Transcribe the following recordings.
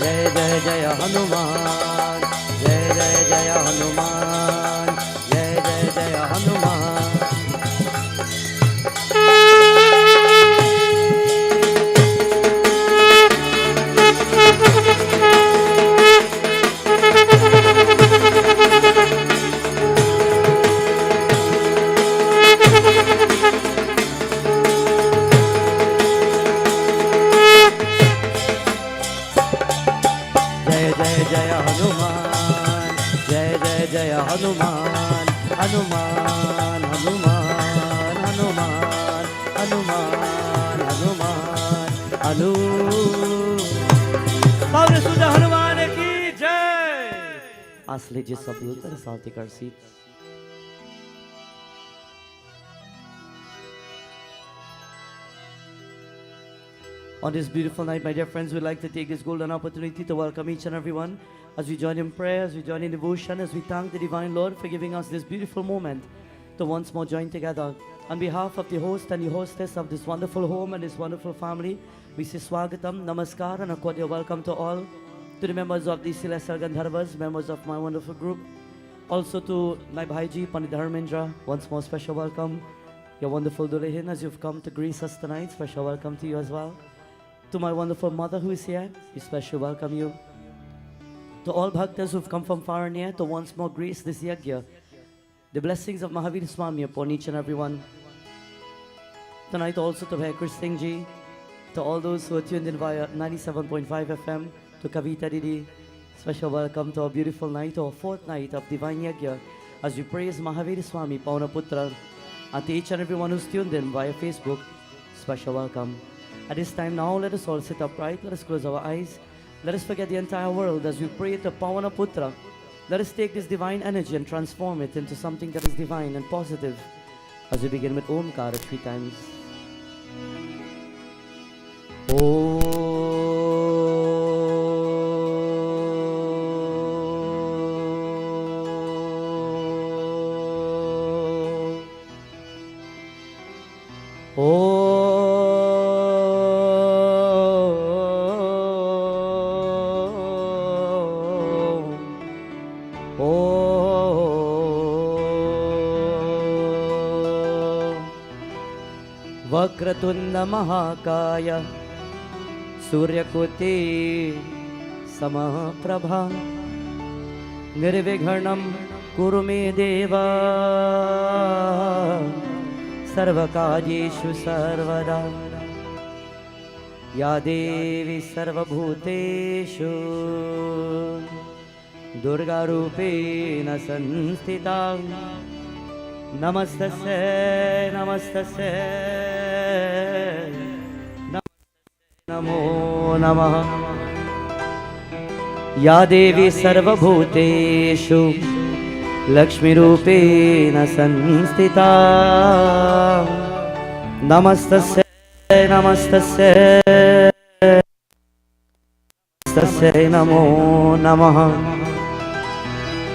जय जय जय हनुमान, जय जय जय हनुमान, जय जय जय हनुमान। हनुमान हनुमान हनुमान हनुमान हनुमान हनुमान हनु Power Suja Hanuman की जय। आज लीजिए सब मिलकर साथ एक seat. On this beautiful night, my dear friends, we'd like to take this golden opportunity to welcome each and everyone as we join in prayer, as we join in devotion, as we thank the Divine Lord for giving us this beautiful moment to once more join together. On behalf of the host and the hostess of this wonderful home and this wonderful family, we say Swagatam, Namaskar and a cordial welcome to all, to the members of the Celestial Gandharvas, members of my wonderful group, also to my Bhaiji, Pandit Dharmendra, once more special welcome. Your wonderful Dulehin, as you've come to grace us tonight, special welcome to you as well. To my wonderful mother who is here, we specially welcome you. To all bhaktas who've come from far and near to once more grace this yajna, the blessings of Mahavir Swami upon each and every one. Tonight also to Bhai Krish Singh Ji, to all those who are tuned in via 97.5 FM, to Kavita Didi, special welcome to our beautiful night, our fourth night of Divine Yajna, as we praise Mahavir Swami, Pauna Putra, and to each and everyone who's tuned in via Facebook, special welcome. At this time now, let us all sit upright, let us close our eyes, let us forget the entire world as we pray to Pavana Putra. Let us take this divine energy and transform it into something that is divine and positive as we begin with Omkara 3 times. Om. Vakratunda महाकाय सूर्यकोटि समप्रभा निर्विघ्नं कुरु मे देवा सर्वकार्येषु सर्वदा या देवी सर्वभूतेषु दुर्गारूपेण संस्थिता नमस्तस्यै नमस्तस्यै नमो नमः या देवी सर्वभूतेषु लक्ष्मीरूपेण संस्थिता नमस्तस्यै नमस्तस्यै नमस्तस्यै नमो नमः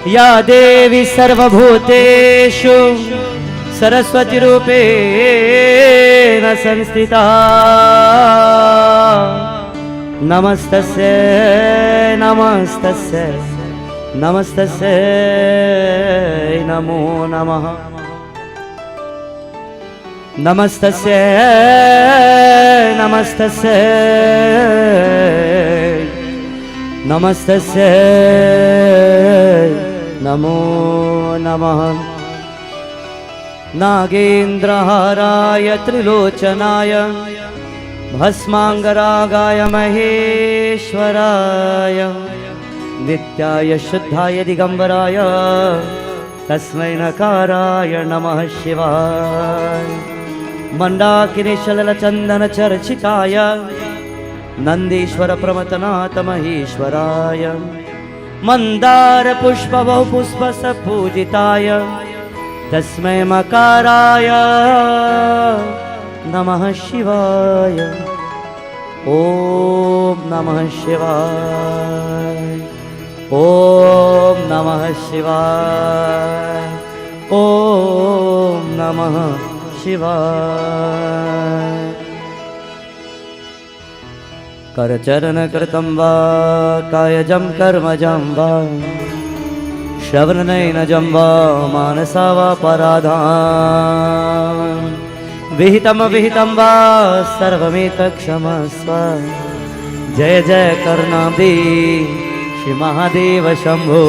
या देवी सर्वभूतेषु सरस्वती रूपेण संस्थिता नमस्तस्यै नमस्तस्यै नमस्तस्यै नमो नमः नमस्तस्यै नमस्तस्यै नमस्तस्यै नमो नमः नागेन्द्रहाराय त्रिलोचनाय भस्मांगरागाय महेश्वराय नित्याय शुद्धाय दिगंबराय तस्मै नकाराय नमः शिवाय मंदाकिनीशलचंदन चर्चिताय नंदीश्वर प्रमथनाथ महेश्वराय मंदार पुष्प बहु पुष्प पूजिताय तस्मै मकाराय नमः शिवाय ओम नमः शिवाय ओम नमः शिवाय ओम नमः शिवाय करचरण कृतं वा कायजं कर्मजं वा श्रवणनयनजं वा मानसा वा पराधान् विहितं विहितं वा सर्वमेतत्क्षमस्व। जय जय करुणाब्धे श्री महादेव शंभो।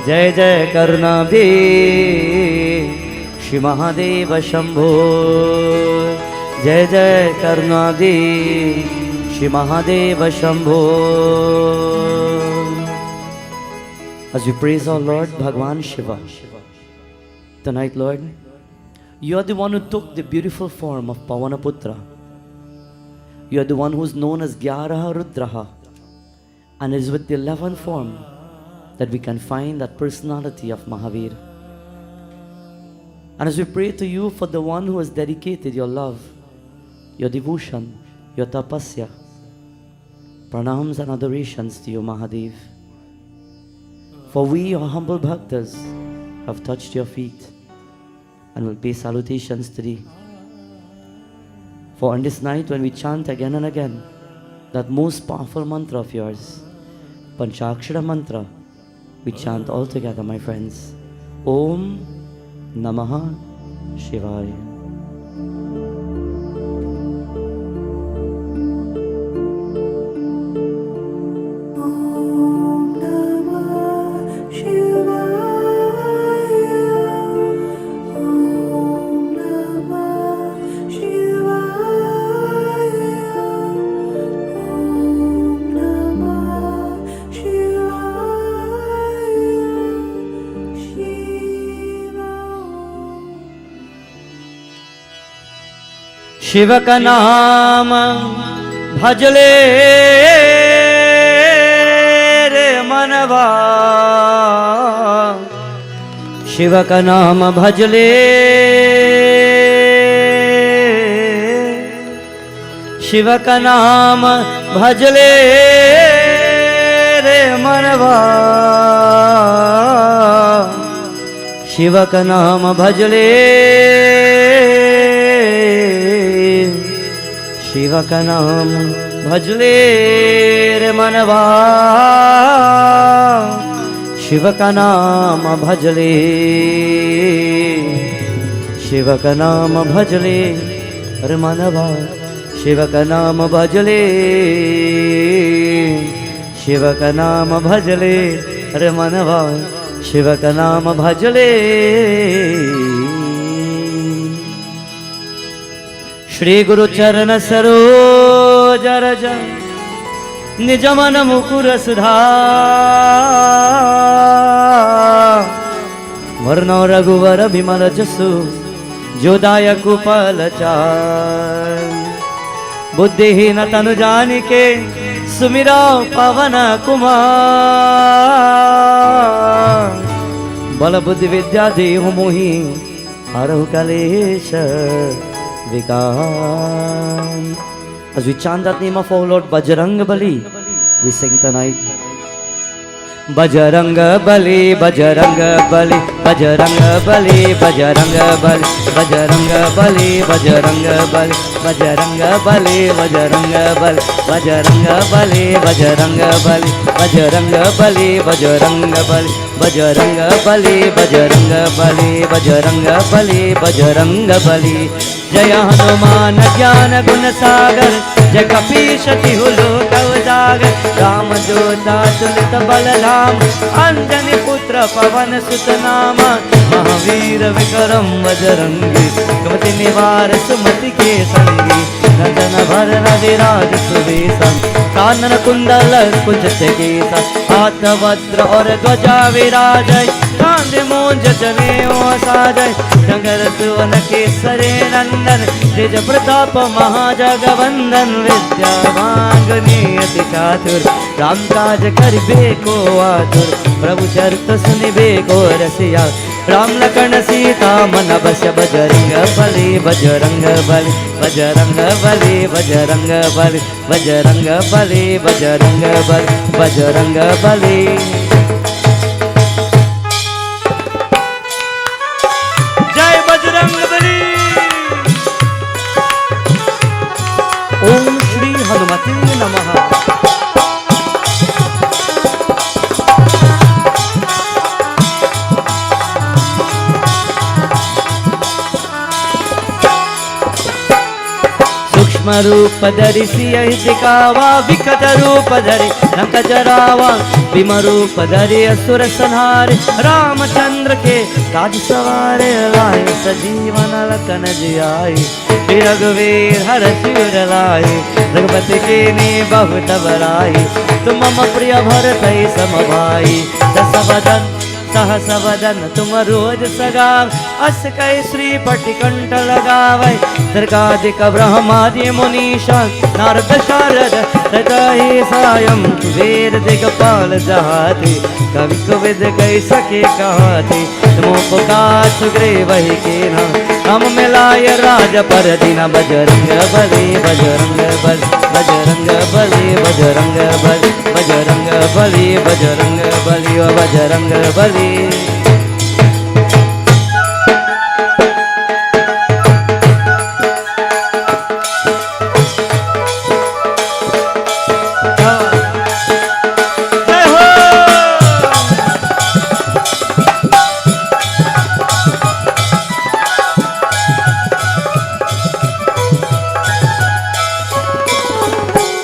जय जय करुणाब्धे श्री महादेव शंभो। जय जय करुणाब्धे Shri Mahadev Shambho. As we praise our Lord Bhagwan Shiva tonight, Lord, you are the one who took the beautiful form of Pavanaputra. You are the one who is known as Gyaraha Rudraha, and it is with the 11th form that we can find that personality of Mahavir. And as we pray to you for the one who has dedicated your love, your devotion, your tapasya, pranams and adorations to you, Mahadev. For we, your humble bhaktas, have touched your feet and will pay salutations to thee. For on this night, when we chant again and again that most powerful mantra of yours, Panchakshara mantra, we chant all together, my friends. Om Namaha Shivaya. Shiv का नाम भजले रे मनवा, शिव का नाम भजले, शिव का नाम भजले रे मनवा, शिव का नाम भजले, शिव का नाम भजले रे मनवा, शिव का नाम भजले, शिव का नाम भजले रे मनवा, शिव का नाम भजले, शिव का नाम भजले रे मनवा, शिव का नाम भजले। श्री गुरु चरण सरोज रज निज मन मुकुर सुधार, वर्णो रघुवर विमल जसु जो दायक पलचार, बुद्धिहीन तनु जानिके सुमिरा पवन कुमार, बल बुद्धि विद्या देहु मोहि हरहु कलेश vikan. As we chant that name of our Lord Bajrang Bali, we sing tonight. Bajrang Bali, Bajrang Bali, Bajrang Bali, Bajrang Bali, Bajrang Bali, Bajrang Bali, Bajrang Bali, Bajrang Bali, Bajrang Bali, Bajrang Bali, Bajrang Bali, Bajrang Bali, Bajrang Bali, Bajrang Bali, Bajrang Bali, Bajrang Bali. जय हनुमान ज्ञान गुण सागर, जय कपीश तिहु लोक उजागर, राम दूत अतुलित बलधाम, अंजनी पुत्र पवन सुत नाम, महावीर विक्रम बजरंगी, कुमति निवार सुमति के संगी, नंदन भरण विराज सुवेशम, कानन कुंडल कुंचित केसा, हाथ वज्र और ध्वजा विराजय, कांधे मूंज जनेऊ साजय, डगर सुवन केसरी नंदन, तेज प्रताप महाजगवंदन, विद्यावान गुणियति चातुर, राम काज करिबे को आतुर, प्रभु चरित सुनिबे को रसिया, राम लखन सीता मन बस बजरंग बली, बजरंग बली, बजरंग बली, बजरंग बली, बजरंग बली, बजरंग बली, बजरंग बली। जय बजरंग बली। ओम श्री हनुमते नमः। सूक्ष्म रूप धरि सियहि दिखावा, विकट रूप धरि लंक जरावा, भीम रूप धरि असुर संहारे, रामचंद्र के काज सवारे, लाए सजीवन लखन जियाए, श्री रघुवीर हर शिवर लाए, रघुपति के ने बहुत बड़ाई, तुम मम प्रिय भरत सम भाई, दस वदन सहस वदन तुम रोज सगाव, अस कई श्रीपटि कंठ लगावै, सर्गादिक ब्रह्मादि मुनीषा, नारद शारद ततहि सायं, वेद दिगपाल जहाति, कवि कोविद कहि सके कहति, तुम पुकार सुग्रीवहि कीन्हा, हम मिलाय राज पर दीन, बजरंग बली बजरंग बली बजरंग बली बजरंग बली बजरंग बली बजरंग बली ओ बजरंग बली।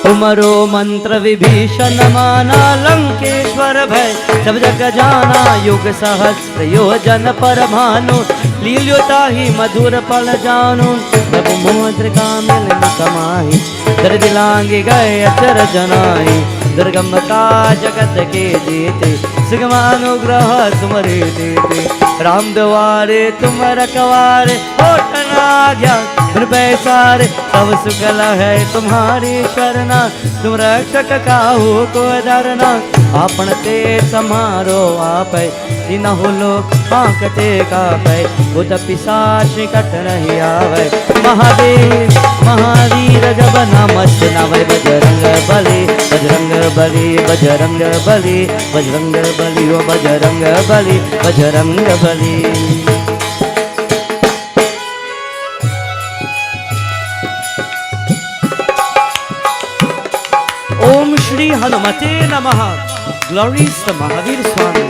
तुमरो मंत्र विभीषण माना, लंकेश्वर भय सब जग जाना, युग सहस्र योजन पर भानु, लील्योताहि मधुर पल जानु, जब मुद्रिका मिलन समाहि, दर्द लांगे गए अचर जनाई, दुर्गम का जगत के जेते, सुगम अनुग्रह तुम्हारे देते, राम द्वारे तुम रखवारे, होठ न आज्ञा तुम पैसारे, सब सुगल है तुम्हारी शरणा, तुम रक्षक काहू को डरना, आपन ते समारो आपै, तीन हो लोक पांकते कापै, भूत पिशाच कट नहीं आवे, महादेव महावीर जब नमस्त नवै, बजरंग बली बजरंग बली बजरंग बली बजरंग बली ओ बजरंग बली बजरंग बली। ओम श्री हनुमते नमः। Glories the Mahavir Swami.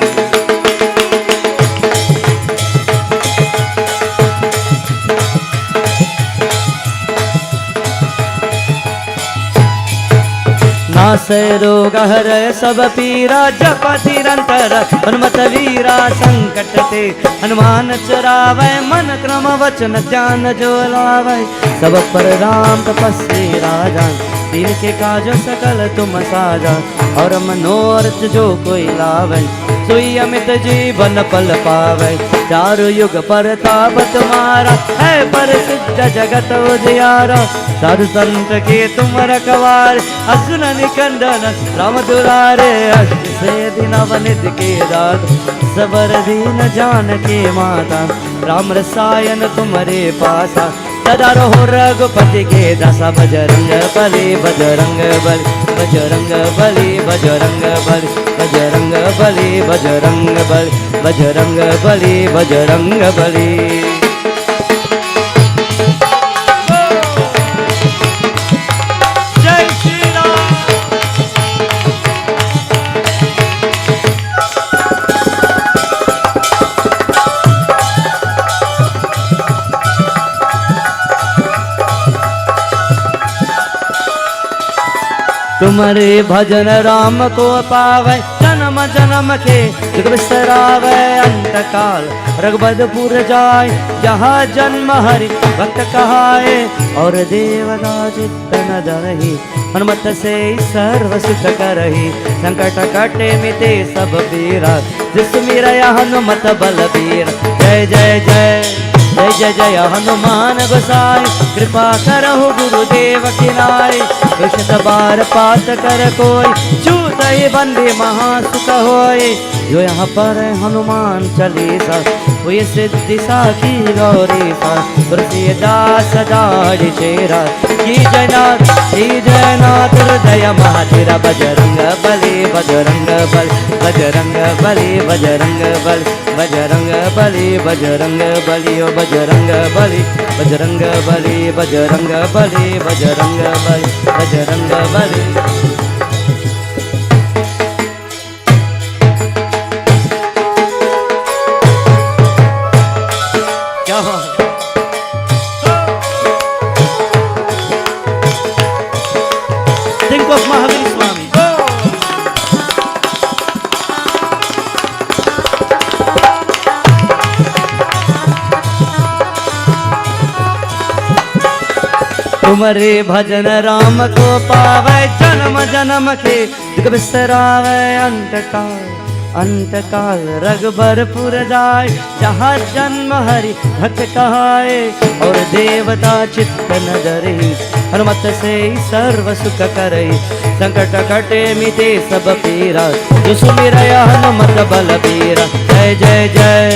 नासै रोग हरै सब पीरा, जपति निरंतर हनुमत वीरा, संकट ते हनुमान चुरावै, मन क्रम वचन ध्यान जो लावै, सब पर राम तपस्वी राजा, दीन के काज सकल तुम साजा, और मनोरथ जो कोई लावै, सोई अमित जीवन पल पावै, चारु युग परताप तुम्हारा, है प्रसिद्ध जगत उजियारा, साधु संत के तुम रखवारे, असुर निकंदन राम दुलारे, अष्ट से दिन अवनित के दात, सबर दीन जान के माता, राम रसायन तुम्हारे पासा, सदा रहो रघुपति के दासा, बजरंग बली बजरंग बली बजरंग बली बजरंग बली बजरंग बली बजरंग बली बजरंग बली बजरंग बली। जय श्री राम। तुम्हारे भजन राम को पावै, जन्म जन्म के दुख बिसरावै, अंत काल रघुपतपुर जाय, जहाँ जन्म हरि भक्त कहाए, और देवता चित्त न डरहि, हनुमत से सर्व सुख करहि, संकट कटे मिटे सब पीरा, जिसमें हनुमत बलबीर। जय जय जय जय जय जय हनुमान गोसाई, कृपा करहु गुरुदेव की नाई, दुष्ट बार पात कर कोई, छूत ही बंदे महासुख होय, जो यहाँ पर हनुमान चालीसा, हुई सिद्धि साखी गौरीसा, तुलसीदास दाढ़ी चेरा, की जयनाथ हृदय महाधीरा, बजरंग बली बजरंग बली बजरंग बली बजरंग बली बजरंग बली बजरंग बली ओ बजरंग बली, बजरंग बली, बजरंग बली, बजरंग बली, बजरंग बली। क्या बात है। Think of Mahavir Swami. तुम्हारे भजन राम को पावे जन्म जन्म के दुख बिसरावे अंत काल रघुबरपुर जाए जहाँ जन्म हरि भक्त कहाए और देवता चित्त न डरे हनुमत से सर्व सुख करे संकट कटे मिटे सब पीरा जो सुमिरया हनुमत बल पीरा जय जय जय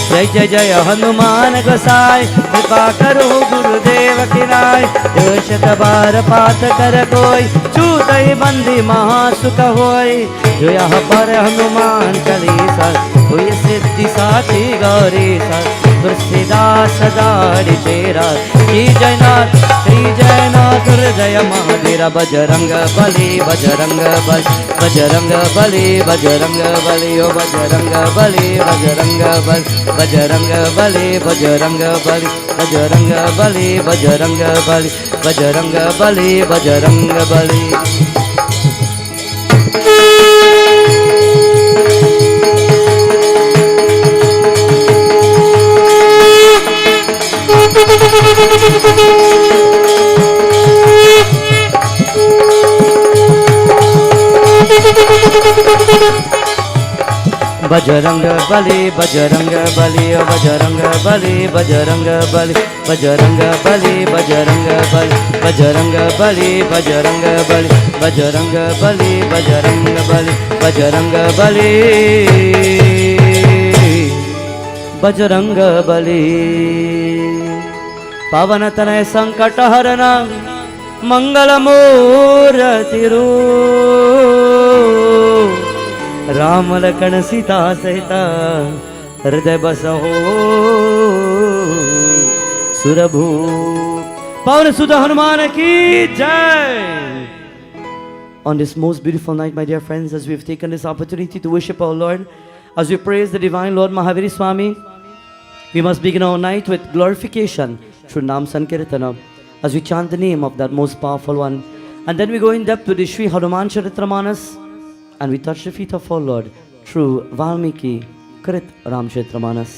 जय जय जय हनुमान गोसाई कृपा करो गुरुदेव की राय जो शत बार पाठ कर कोई छूटई बंदी महासुख होय जो यहाँ पर हनुमान चालीसा हुई सिद्धि साथी गौरी सा तुलसीदास दारी तेरा श्री जयनाथ जय महावीर बजरंग बली बजरंग बली बजरंग बली बजरंग बली ओ बजरंग बली बजरंग बली बजरंग बली बजरंग बली बजरंग बली बजरंग बली बजरंग बली बजरंग बली। बजरंग बली बजरंग बली ओ बजरंग बली बजरंग बली बजरंग बली बजरंग बली बजरंग बली बजरंग बली बजरंग बली बजरंग बली बजरंग बली बजरंग बली। पावन तनय संकट हरना मंगल मूर्ति रूप राम लखन सीता सहिता हृदय बसहो सुरभू। पवन सुत हनुमान की जय। On this most beautiful night, my dear friends, as we've taken this opportunity to worship our Lord, as we praise the divine Lord Mahavir Swami, we must begin our night with glorification through Nam Sankirtana, as we chant the name of that most powerful one, and then we go in depth to the Shri Hanuman Charitramanas, and we touch the feet of our Lord through Valmiki Krit Ramcharitamanas.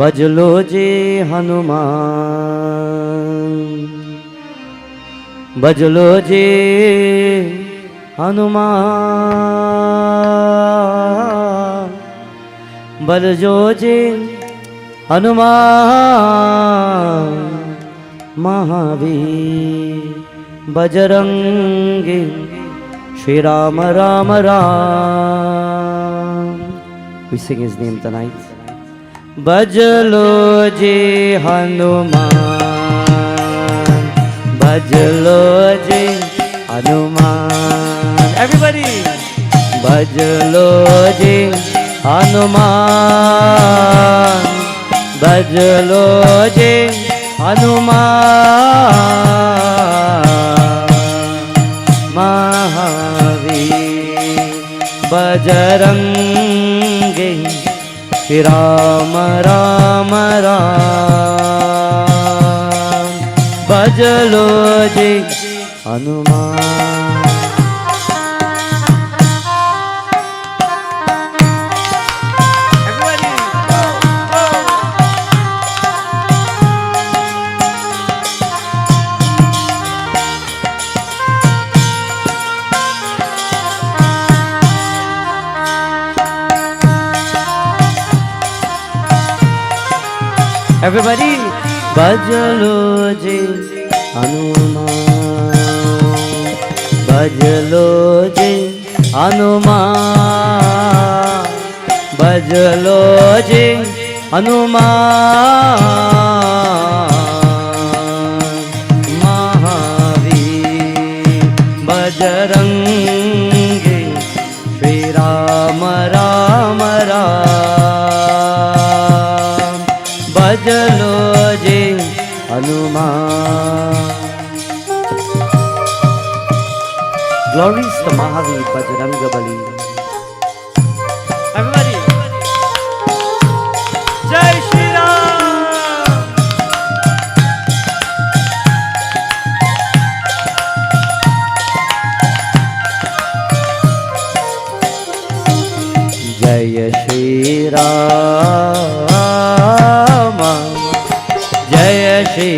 Bajlo je Hanuman, Bajlo je Hanuman, Bajlo je Hanuman Mahavir Bajrangi Shri Rama Rama Ram. We sing his name tonight. Bajlo je Hanuman, Bajlo je Hanuman. Everybody. Bajlo je Hanuman, Bajlo je Hanuman Mahavir Bajrangi Shri Rama Rama Ram. Bajlo je Hanuman. Everybody, bajlo je Hanuman, bajlo je Hanuman, bajlo je Hanuman Mahavir Bajrangi Shri Rama Rama Ram. Hanuman. Glories to Mahavir Bajranga Bali. Everybody, Jai Shri Ram. Jai Shri Rama, Jai Shri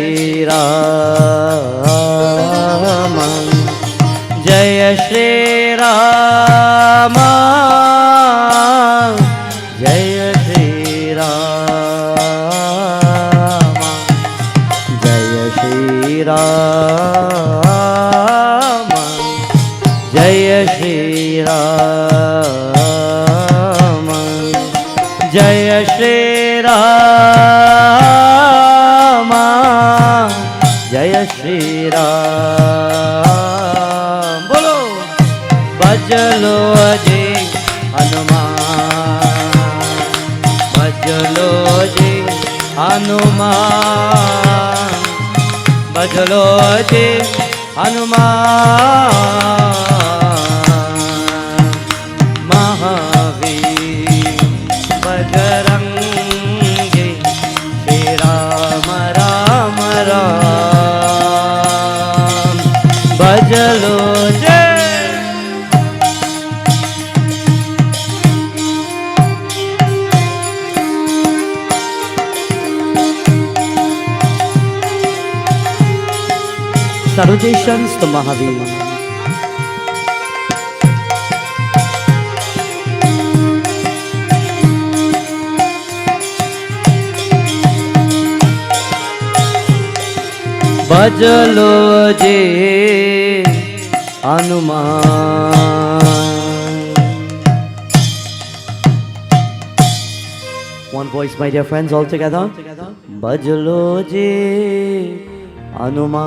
Rama, Jai Shri Rama, Jai Shri Rama, Jai Shri Rama, Jai Shri Rama, Jai Shri Rama, Jai Shri Ram. Bolo bajlo ji Hanuman, bajlo ji Hanuman, bajlo ji Hanuman. Mahavir Bajrangi Shri Rama Rama Ram. Bajlo jai. Salutations to Mahavir. Bajlo ji Hanuman. One voice, my dear friends, all together. Bajlo ji Hanuman,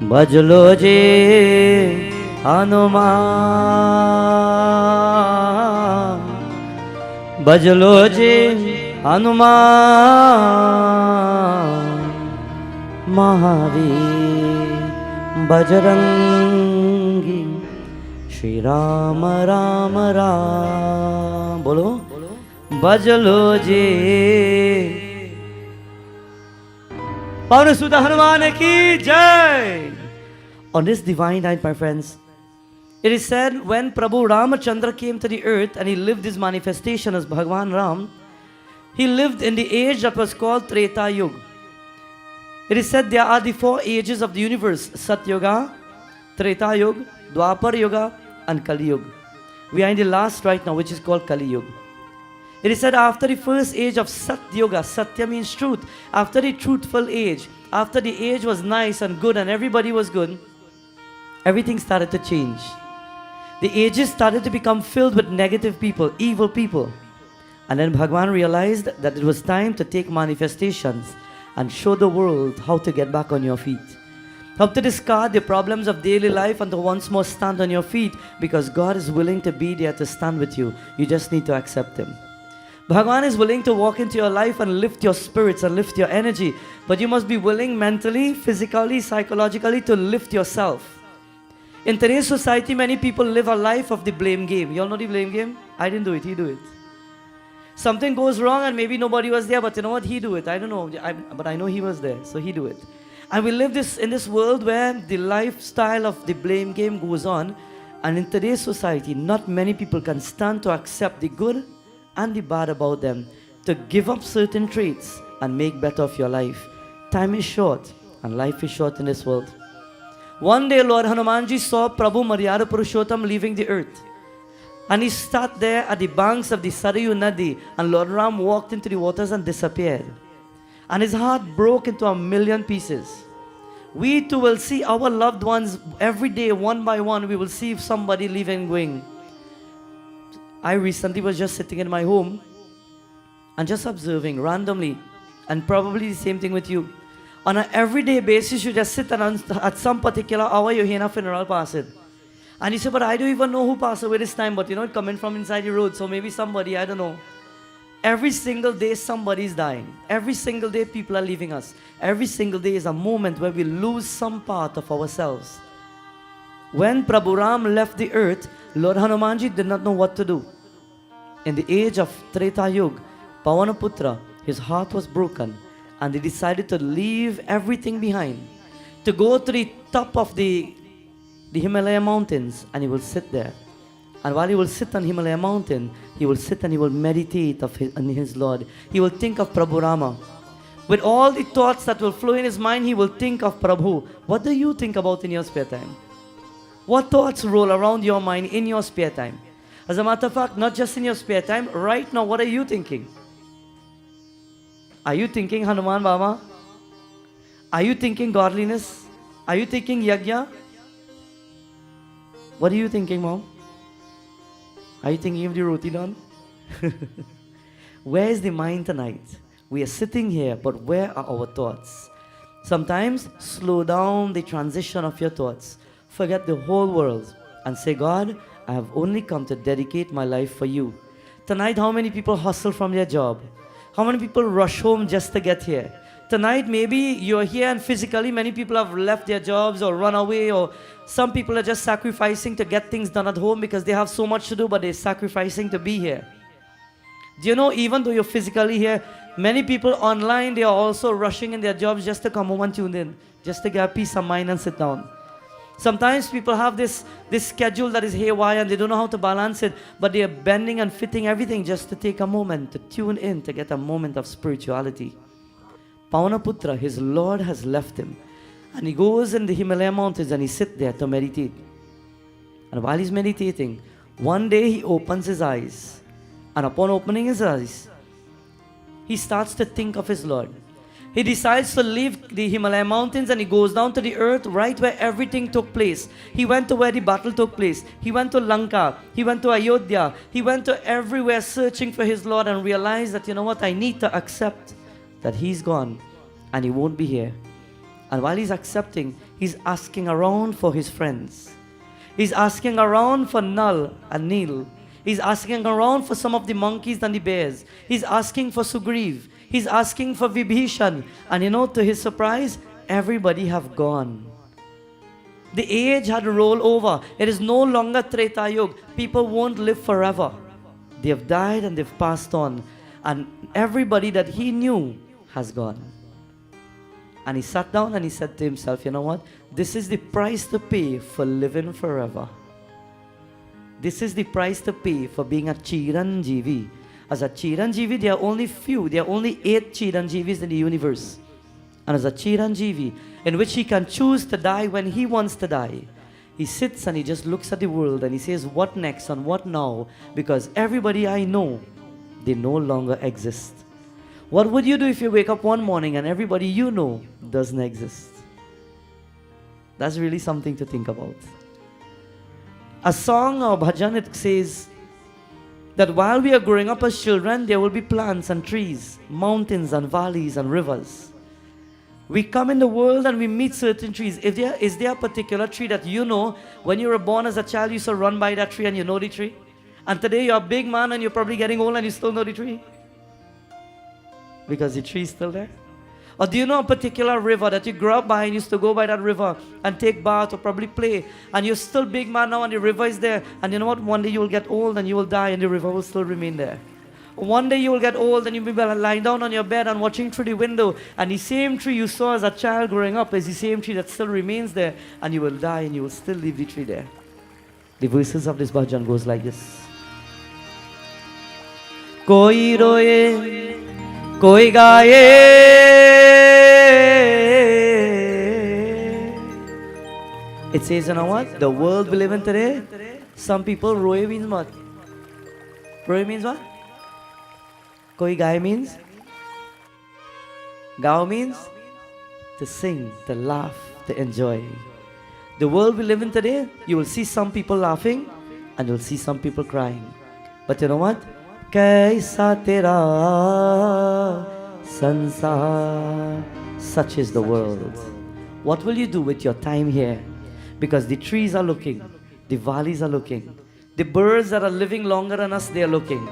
bajlo ji Hanuman, bajlo ji Hanuman. Mahavir Bajrangi Shri Rama Rama Ram. Bolo bajlo ji. Pavan Sudha Hanuman ki jai. On this divine night, my friends, it is said when Prabhu Ramachandra came to the earth and he lived his manifestation as Bhagwan Ram, he lived in the age that was called Treta Yuga. It is said there are the 4 ages of the universe: Sat Yuga, Treta Yuga, Dwapar Yuga, and Kali Yuga. We are in the last right now, which is called Kali Yuga. It is said after the first age of Sat Yuga, Satya means truth, after the truthful age, after the age was nice and good and everybody was good, everything started to change. The ages started to become filled with negative people, evil people. And then Bhagwan realized that it was time to take manifestations and show the world how to get back on your feet. How to discard the problems of daily life and to once more stand on your feet, because God is willing to be there to stand with you. You just need to accept Him. Bhagwan is willing to walk into your life and lift your spirits and lift your energy. But you must be willing mentally, physically, psychologically to lift yourself. In today's society, many people live a life of the blame game. You all know the blame game? I didn't do it, he do it. Something goes wrong and maybe nobody was there, but you know what? He do it. I don't know, but I know he was there, so he do it. And we live in this world where the lifestyle of the blame game goes on. And in today's society, not many people can stand to accept the good and the bad about them, to give up certain traits and make better of your life. Time is short and life is short in this world. One day Lord Hanumanji saw Prabhu Maryada Purushottam leaving the earth. And he sat there at the banks of the Sarayu Nadi, and Lord Ram walked into the waters and disappeared. And his heart broke into 1,000,000 pieces. We too will see our loved ones every day, one by one. We will see if somebody leaving, going. I recently was just sitting in my home and just observing randomly, and probably the same thing with you. On an everyday basis, you just sit and at some particular hour you hear a funeral pass it. And you say, but I don't even know who passed away this time, but you know, it coming from inside the road, so maybe somebody, I don't know. Every single day somebody is dying. Every single day people are leaving us. Every single day is a moment where we lose some part of ourselves. When Prabhu Ram left the earth, Lord Hanumanji did not know what to do. In the age of Treta Yuga, Pavanaputra, his heart was broken, and he decided to leave everything behind, to go to the top of the Himalaya mountains, and he will sit there. And while he will sit on Himalaya mountain, he will sit and he will meditate on his Lord. He will think of Prabhu Rama. With all the thoughts that will flow in his mind, he will think of Prabhu. What do you think about in your spare time? What thoughts roll around your mind in your spare time? As a matter of fact, not just in your spare time, right now, what are you thinking? Are you thinking Hanuman Baba? Are you thinking godliness? Are you thinking yajna? What are you thinking, Mom? Are you thinking of the roti done? Where is the mind tonight? We are sitting here, but where are our thoughts? Sometimes slow down the transition of your thoughts. Forget the whole world and say, God, I have only come to dedicate my life for you. Tonight, how many people hustle from their job? How many people rush home just to get here? Tonight, maybe you're here and physically many people have left their jobs or run away, or some people are just sacrificing to get things done at home because they have so much to do, but they're sacrificing to be here. Do you know, even though you're physically here, many people online, they are also rushing in their jobs just to come home and tune in, just to get peace of mind and sit down. Sometimes people have this schedule that is haywire and they don't know how to balance it, but they are bending and fitting everything just to take a moment, to tune in, to get a moment of spirituality. Pavanaputra, his Lord has left him. And he goes in the Himalaya mountains and he sits there to meditate. And while he's meditating, one day he opens his eyes. And upon opening his eyes, he starts to think of his Lord. He decides to leave the Himalaya mountains and he goes down to the earth right where everything took place. He went to where the battle took place. He went to Lanka. He went to Ayodhya. He went to everywhere searching for his Lord and realized that, you know what, I need to accept that he's gone and he won't be here. And while he's accepting, he's asking around for his friends. He's asking around for Nal and Neel. He's asking around for some of the monkeys and the bears. He's asking for Sugriv. He's asking for Vibhishan. And you know, to his surprise, everybody have gone. The age had rolled over. It is no longer Treta Yuga. People won't live forever. They have died and they've passed on. And everybody that he knew has gone. And he sat down and he said to himself, you know what? This is the price to pay for living forever. This is the price to pay for being a Chiranjeevi. As a Chiranjeevi, there are only few. There are only 8 Chiranjeevis in the universe. And as a Chiranjeevi, in which he can choose to die when he wants to die, he sits and he just looks at the world and he says, what next and what now? Because everybody I know, they no longer exist. What would you do if you wake up one morning and everybody you know doesn't exist? That's really something to think about. A song or bhajan, it says that while we are growing up as children, there will be plants and trees, mountains and valleys and rivers. We come in the world and we meet certain trees. Is there a particular tree that you know, when you were born as a child, you used to run by that tree and you know the tree? And today you're a big man and you're probably getting old and you still know the tree? Because the tree is still there. Or do you know a particular river that you grew up by and used to go by that river and take bath or probably play, and you're still big man now and the river is there, and you know what, one day you will get old and you will die and the river will still remain there. One day you will get old and you'll be lying down on your bed and watching through the window, and the same tree you saw as a child growing up is the same tree that still remains there, and you will die and you will still leave the tree there. The verses of this bhajan goes like this. Koi roye, koi gaye. It says, you know what? The world we live in today, some people, roye means what? Roye means what? Koi gaye means? Gao means? To sing, to laugh, to enjoy. The world we live in today, you will see some people laughing and you'll see some people crying. But you know what? Kaisa tera sansar. Such is the world. What will you do with your time here? Because the trees are looking, the valleys are looking, the birds that are living longer than us, they are looking.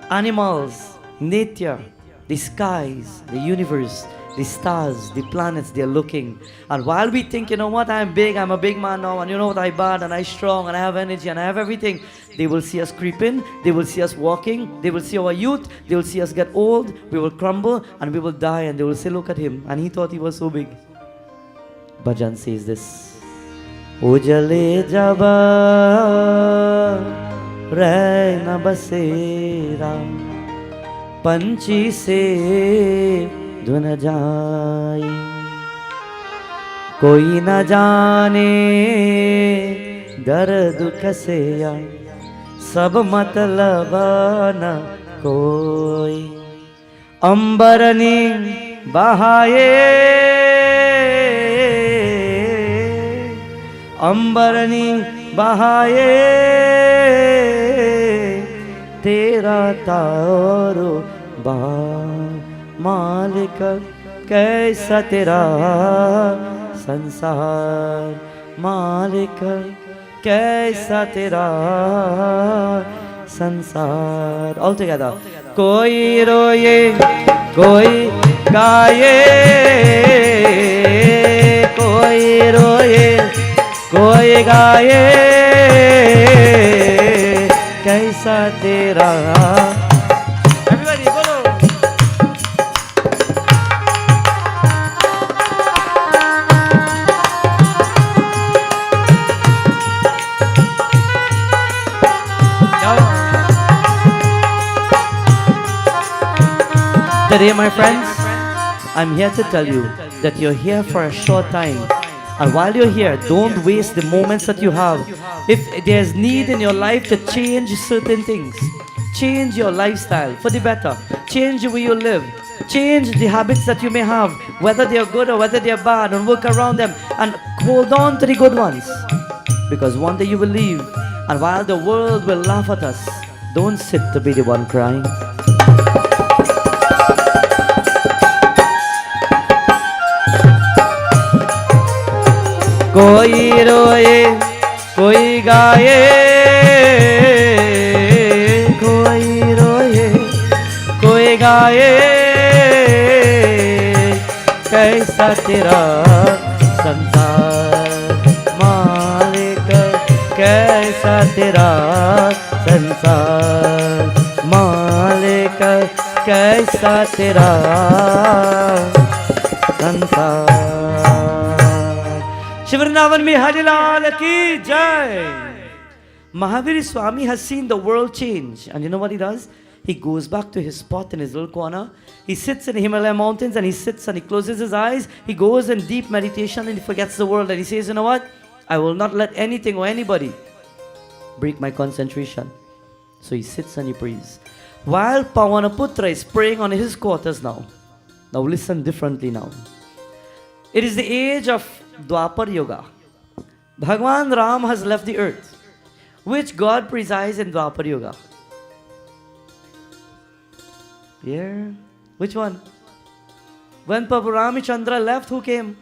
Animals, nature, the skies, the universe, the stars, the planets, they're looking. And while we think, you know what, I'm big, I'm a big man now, and you know what, I bad, and I'm strong, and I have energy, and I have everything, they will see us creeping, they will see us walking, they will see our youth, they will see us get old, we will crumble, and we will die, and they will say, look at him, and he thought he was so big. Bhajan says this, Ujale jaba rehna basera panchi se धुन जाई कोई न जाने दर्द कैसे आए सब मतलब न कोई अंबरनी बहाए अंबरनी बहाए तेरा तारो बा मालिक कैसा तेरा संसार मालिक कैसा तेरा संसार all together कोई रोए कोई गाए कोई रोए कोई गाए कैसा तेरा Today, my friends, I'm here to tell you that you're here for a short time. And while you're here, don't waste the moments that you have. If there's need in your life to change certain things, change your lifestyle for the better. Change the way you live. Change the habits that you may have, whether they are good or whether they are bad, and work around them. And hold on to the good ones. Because one day you will leave. And while the world will laugh at us, don't sit to be the one crying. कोई रोए कोई गाए कोई रोए कोई गाए कैसा तेरा संसार मालिक कैसा तेरा संसार मालिक कैसा तेरा संसार Shri Vrindavan mein Hari Lal ki jai. Mahavir Swami has seen the world change. And you know what he does? He goes back to his spot in his little corner. He sits in the Himalaya mountains and he sits and he closes his eyes. He goes in deep meditation and he forgets the world. And he says, you know what? I will not let anything or anybody break my concentration. So he sits and he prays. While Pavanaputra is praying on his quarters now. Now listen differently now. It is the age of Dwapar Yuga. Bhagwan Ram has left the earth. Which God presides in Dwapar Yuga? Yeah. Which one? When Prabhu Ramachandra left, who came?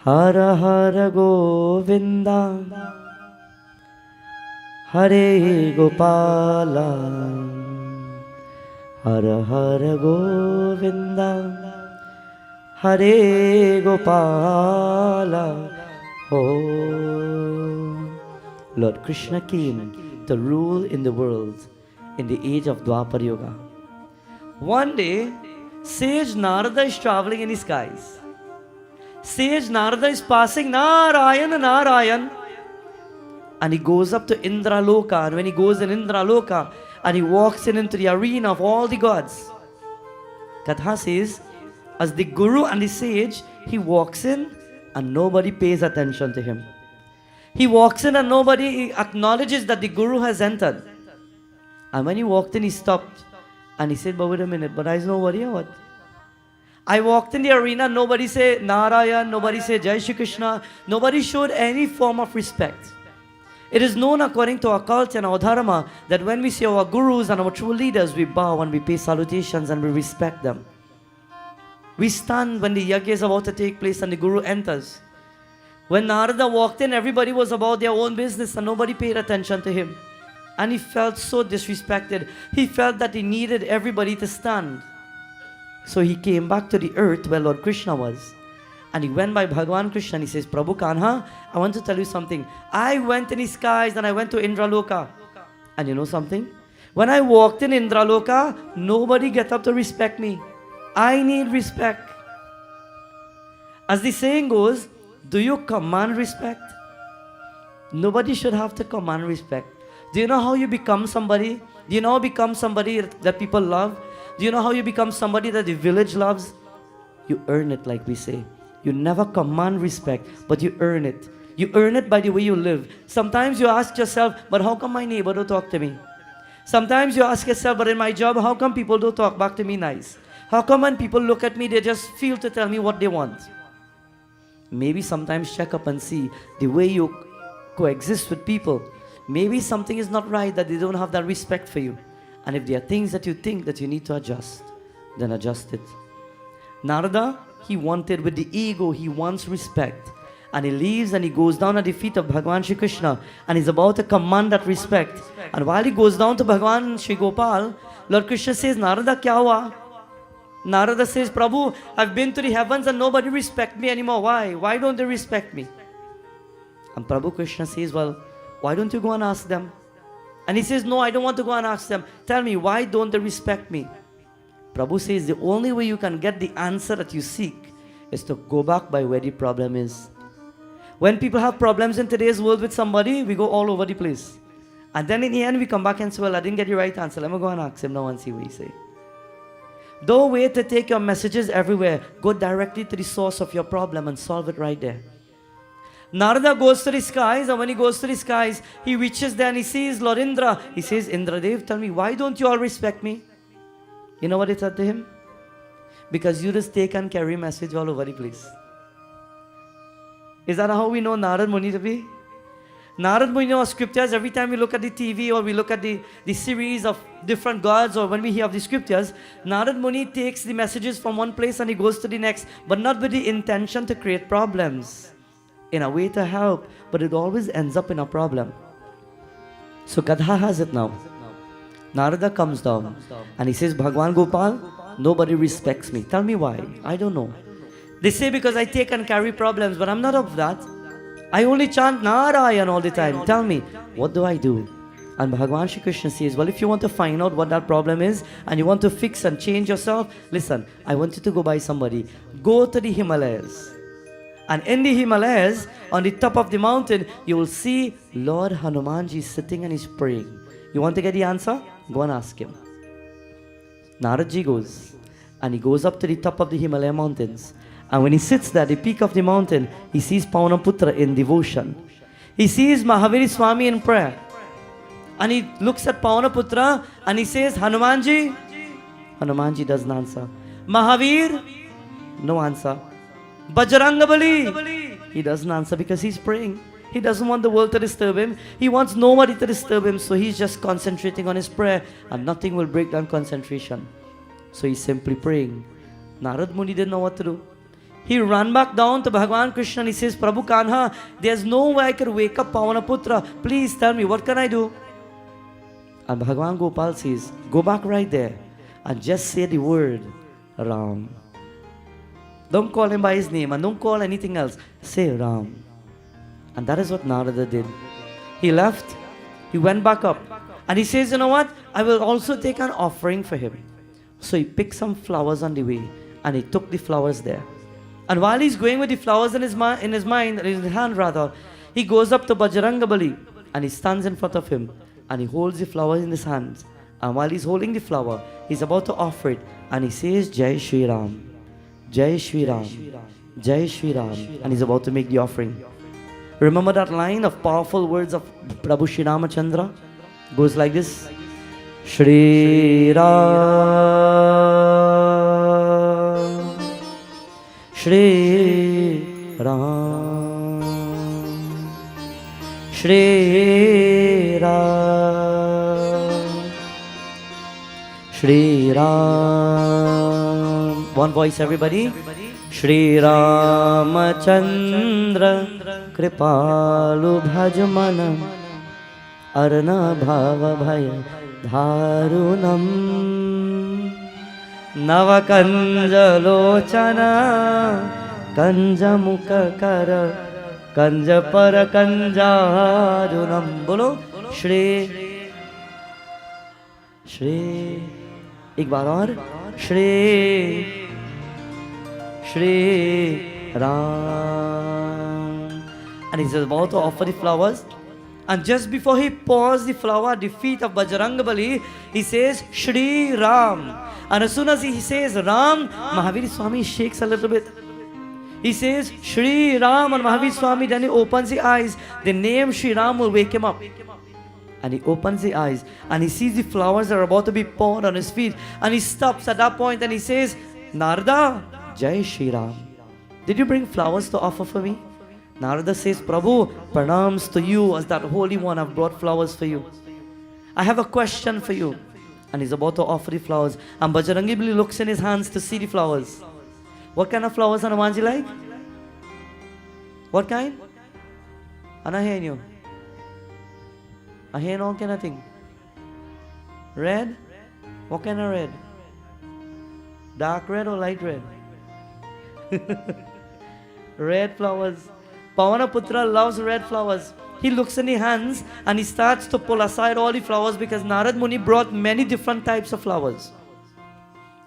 Hara Hara Govinda Hare Gopala Hara Hara Govinda Hare Gopala. Oh, Lord Krishna came to rule in the world in the age of Dwapar Yuga. One day, sage Narada is traveling in the skies. Sage Narada is passing Narayan, Narayan, and he goes up to Indraloka. And when he goes in Indraloka and he walks into the arena of all the gods, Katha says, as the guru and the sage, he walks in and nobody pays attention to him. He walks in and nobody acknowledges that the guru has entered. And when he walked in, he stopped and he said, but wait a minute, but there's nobody or what? I walked in the arena, nobody said Narayan, nobody said Jai Shri Krishna, nobody showed any form of respect. It is known according to our culture and our dharma that when we see our gurus and our true leaders, we bow and we pay salutations and we respect them. We stand when the yajna is about to take place and the guru enters. When Narada walked in, everybody was about their own business and nobody paid attention to him. and he felt so disrespected. He felt that he needed everybody to stand. So he came back to the earth where Lord Krishna was. And he went by Bhagavan Krishna and he says, Prabhu Kanha, I want to tell you something. I went in the skies and I went to Indraloka. And you know something? When I walked in Indraloka, nobody get up to respect me. I need respect. As the saying goes, do you command respect? Nobody should have to command respect. Do you know how you become somebody? Do you know how you become somebody that people love? Do you know how you become somebody that the village loves? You earn it, like we say. You never command respect, but you earn it. You earn it by the way you live. Sometimes you ask yourself, but how come my neighbor don't talk to me? Sometimes you ask yourself, but in my job, how come people don't talk back to me nice? How come when people look at me, they just feel to tell me what they want? Maybe sometimes check up and see the way you coexist with people. Maybe something is not right, that they don't have that respect for you. And if there are things that you think that you need to adjust, then adjust it. Narada, he wanted with the ego, he wants respect. And he leaves and he goes down at the feet of Bhagavan Shri Krishna and he's about to command that respect. And while he goes down to Bhagavan Shri Gopal, Lord Krishna says, Narada, kya hua? Narada says, Prabhu, I've been to the heavens and nobody respect me anymore. Why? Why don't they respect me? And Prabhu Krishna says, well, why don't you go and ask them? And he says, no, I don't want to go and ask them. Tell me, why don't they respect me? Prabhu says, the only way you can get the answer that you seek is to go back by where the problem is. When people have problems in today's world with somebody, we go all over the place. And then in the end, we come back and say, well, I didn't get the right answer. Let me go and ask him now and see what he say. Don't wait to take your messages everywhere. Go directly to the source of your problem and solve it right there. Narada goes to the skies, and when he goes to the skies, he reaches there and he sees Lord Indra. He says, Indradev, tell me, why don't you all respect me? You know what he said to him? Because you just take and carry message all over the place. Is that how we know Narad Muni to be? Narad Muni knows scriptures. Every time we look at the TV or we look at the series of different gods, or when we hear of the scriptures, Narad Muni takes the messages from one place and he goes to the next, but not with the intention to create problems. In a way to help, but it always ends up in a problem. So Gadha has it now. Narada comes down and he says, Bhagwan Gopal, nobody respects me. Tell me why. I don't know. They say because I take and carry problems, but I'm not of that. I only chant Narayan all the time. Tell me, what do I do? And Bhagavan Shri Krishna says, well, if you want to find out what that problem is and you want to fix and change yourself, listen, I want you to go by somebody. Go to the Himalayas. And in the Himalayas, on the top of the mountain, you will see Lord Hanumanji sitting and he's praying. You want to get the answer? Go and ask him. Naradji goes, and he goes up to the top of the Himalaya mountains. And when he sits there at the peak of the mountain, he sees Paunaputra in devotion. He sees Mahaviri Swami in prayer. And he looks at Paunaputra and he says, Hanumanji. Hanumanji doesn't answer. Mahavir, no answer. Bajrangabali, he doesn't answer because he's praying. He doesn't want the world to disturb him. He wants nobody to disturb him. So he's just concentrating on his prayer and nothing will break down concentration. So he's simply praying. Narad Muni didn't know what to do. He ran back down to Bhagavan Krishna and he says, Prabhu Kanha, there's no way I could wake up Pavanaputra. Please tell me, what can I do? And Bhagavan Gopal says, go back right there and just say the word Ram. Don't call him by his name and don't call anything else. Say Ram. And that is what Narada did. He left, he went back up and he says, you know what? I will also take an offering for him. So he picked some flowers on the way and he took the flowers there. And while he's going with the flowers in his hand rather, he goes up to Bajrangabali and he stands in front of him and he holds the flower in his hands. And while he's holding the flower, he's about to offer it and he says, Jai Shri Ram, Jai Shri Ram, Jai Shri Ram, and he's about to make the offering. Remember that line of powerful words of Prabhu Shri Ramachandra? Goes like this. Shri Ram, Shri Ram, Shri Ram, Shri Ram. One voice, everybody. Shri Ramachandra Kripalu Bhajmana अर्णभावभयधारुणं नवकञ्जलोचना कंजमुखकर कंजपरकंजारुणम. बोलो श्री श्री, एक बार और, Shri Shri Ram. And he's about to offer the flowers. And just before he pours the flower at the feet of Bajrangbali, he says, Shri Ram. And as soon as he says Ram, Mahavir Swami shakes a little bit. He says, Shri Ram, and Mahavir Swami, then he opens the eyes. The name Shri Ram will wake him up. And he opens the eyes, and he sees the flowers that are about to be poured on his feet. And he stops at that point and he says, Narada, Jai Shri Ram. Did you bring flowers to offer for me? Narada says, Prabhu, pranams to you as that holy one. I've brought flowers for you. I have a question for you. And he's about to offer the flowers. And Bajrangi Bali looks in his hands to see the flowers. What kind of flowers Hanumanji like? What kind? Anahenyo. Ahen all kind of thing. Red? What kind of red? Dark red or light red? Red flowers. Pavanaputra loves red flowers. He looks in his hands and he starts to pull aside all the flowers because Narad Muni brought many different types of flowers.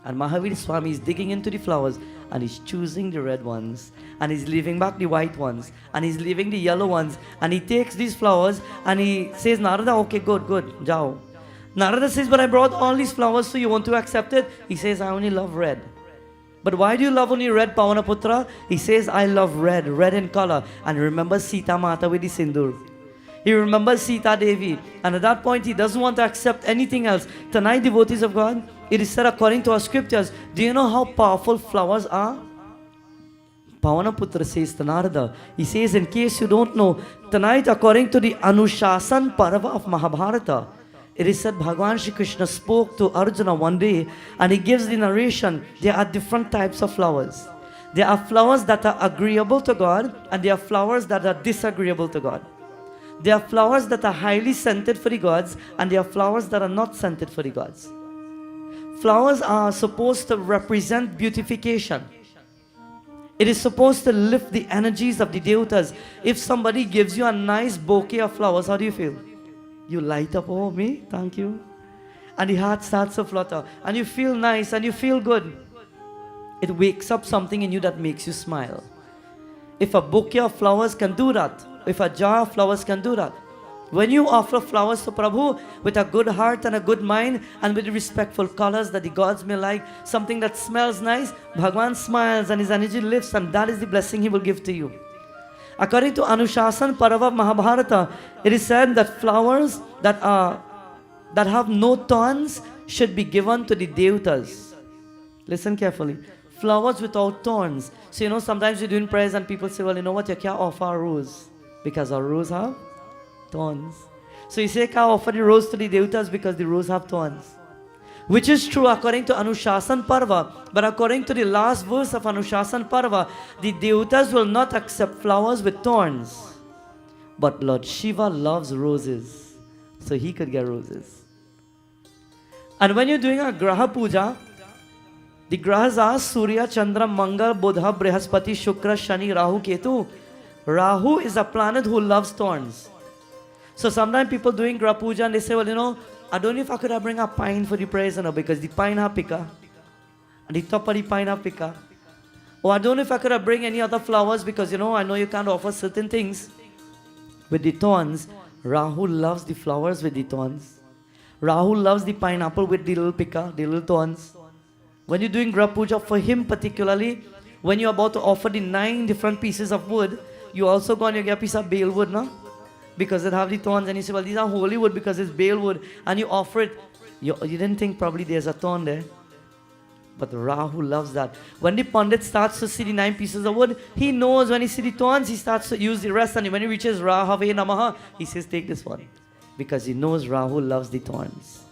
And Mahavir Swami is digging into the flowers and he's choosing the red ones and he's leaving back the white ones and he's leaving the yellow ones, and he takes these flowers and he says, Narada, okay, good, jao. Narada says, but I brought all these flowers, so you want to accept it? He says, I only love red. But why do you love only red, Pavanaputra? He says, I love red in color. And remembers Sita Mata with the sindur. He remembers Sita Devi. And at that point, he doesn't want to accept anything else. Tonight, devotees of God, it is said according to our scriptures, do you know how powerful flowers are? Pavanaputra says to Narada, he says, in case you don't know, tonight, according to the Anushasan Parva of Mahabharata, it is said Bhagavan Shri Krishna spoke to Arjuna one day and he gives the narration. There are different types of flowers. There are flowers that are agreeable to God and there are flowers that are disagreeable to God. There are flowers that are highly scented for the gods and there are flowers that are not scented for the gods. Flowers are supposed to represent beautification. It is supposed to lift the energies of the devatas. If somebody gives you a nice bouquet of flowers, how do you feel? You light up, oh me, thank you. And the heart starts to flutter. And you feel nice and you feel good. It wakes up something in you that makes you smile. If a bouquet of flowers can do that, if a jar of flowers can do that, when you offer flowers to Prabhu with a good heart and a good mind and with respectful colors that the gods may like, something that smells nice, Bhagwan smiles and his energy lifts, and that is the blessing he will give to you. According to Anushasan Parva Mahabharata, it is said that flowers that have no thorns should be given to the devatas. Listen carefully. Flowers without thorns. So you know, sometimes you're doing prayers and people say, well, you know what, you can't offer a rose because our rose have thorns. So you say, can't offer the rose to the devatas because the rose have thorns. Which is true according to Anushasan Parva. But according to the last verse of Anushasan Parva, the devatas will not accept flowers with thorns. But Lord Shiva loves roses, so he could get roses. And when you're doing a Graha Puja, the Grahas are Surya, Chandra, Mangal, Buddha, Brihaspati, Shukra, Shani, Rahu, Ketu. Rahu is a planet who loves thorns. So sometimes people doing Graha Puja and they say, well, you know, I don't know if I could bring a pine for the prayers, because the pine have pika. And the top of the pine have pika. Or I don't know if I could bring any other flowers because, you know, I know you can't offer certain things with the thorns. Rahu loves the flowers with the thorns. Rahu loves the pineapple with the little pika, the little thorns. When you're doing Graha Puja for him particularly, when you're about to offer the 9 different pieces of wood, you also go and you get a piece of bale wood, no? Because it have the thorns, and you say, well, these are holy wood because it's bale wood, and you offer it. You didn't think probably there's a thorn there. But Rahu loves that. When the Pandit starts to see the 9 pieces of wood, he knows when he sees the thorns, he starts to use the rest, and when he reaches Rahave Namaha, he says, take this one. Because he knows Rahu loves the thorns.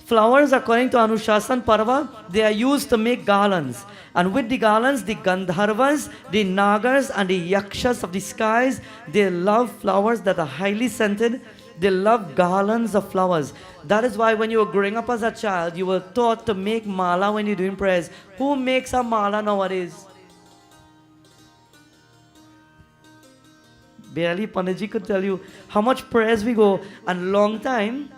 Flowers, according to Anushasan Parva, they are used to make garlands. And with the garlands, the Gandharvas, the Nagas and the Yakshas of the skies, they love flowers that are highly scented. They love garlands of flowers. That is why when you were growing up as a child, you were taught to make mala when you're doing prayers. Who makes a mala nowadays? Barely Panditji could tell you how much prayers we go. And long time,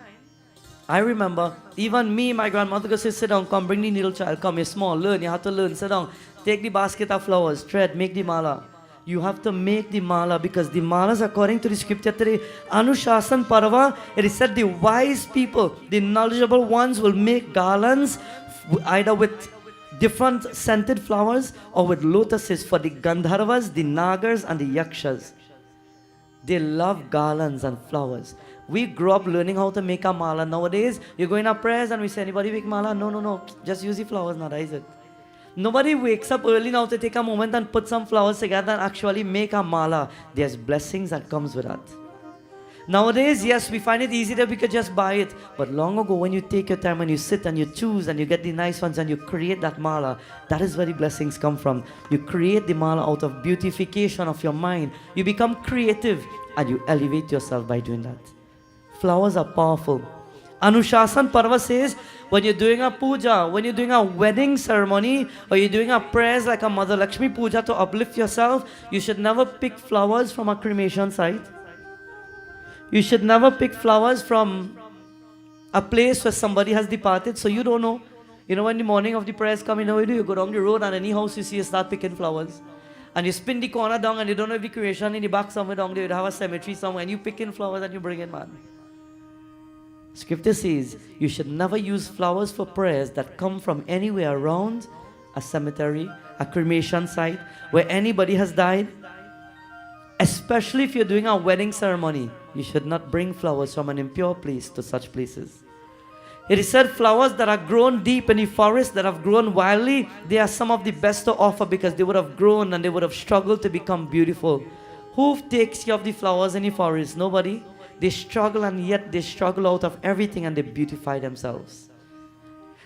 I remember, even me, my grandmother could say, sit down, come, bring the needle child, come, you're small, learn, you have to learn, sit down. Take the basket of flowers, thread, make the mala. You have to make the mala because the malas, according to the scripture today, Anushasan Parva, it is said the wise people, the knowledgeable ones will make garlands either with different scented flowers or with lotuses for the Gandharvas, the Nagars and the Yakshas. They love garlands and flowers. We grew up learning how to make a mala. Nowadays, you go in our prayers and we say, anybody make mala? No, no, no. Just use the flowers, not is it? Nobody wakes up early now to take a moment and put some flowers together and actually make a mala. There's blessings that comes with that. Nowadays, yes, we find it easy that we could just buy it. But long ago, when you take your time and you sit and you choose and you get the nice ones and you create that mala, that is where the blessings come from. You create the mala out of beautification of your mind. You become creative and you elevate yourself by doing that. Flowers are powerful. Anushasan Parva says, when you're doing a puja, when you're doing a wedding ceremony, or you're doing a prayers like a Mother Lakshmi puja to uplift yourself, you should never pick flowers from a cremation site. You should never pick flowers from a place where somebody has departed, so you don't know. You know, when the morning of the prayers come, you know what you do? You go down the road and any house you see, you start picking flowers. And you spin the corner down and you don't know if the cremation in the back somewhere down there, you have a cemetery somewhere, and you pick in flowers and you bring in, man. Scripture says you should never use flowers for prayers that come from anywhere around a cemetery, a cremation site, where anybody has died. Especially if you're doing a wedding ceremony, you should not bring flowers from an impure place to such places. It is said flowers that are grown deep in the forest, that have grown wildly, they are some of the best to offer because they would have grown and they would have struggled to become beautiful. Who takes care of the flowers in the forest? Nobody. They struggle and yet they struggle out of everything and they beautify themselves.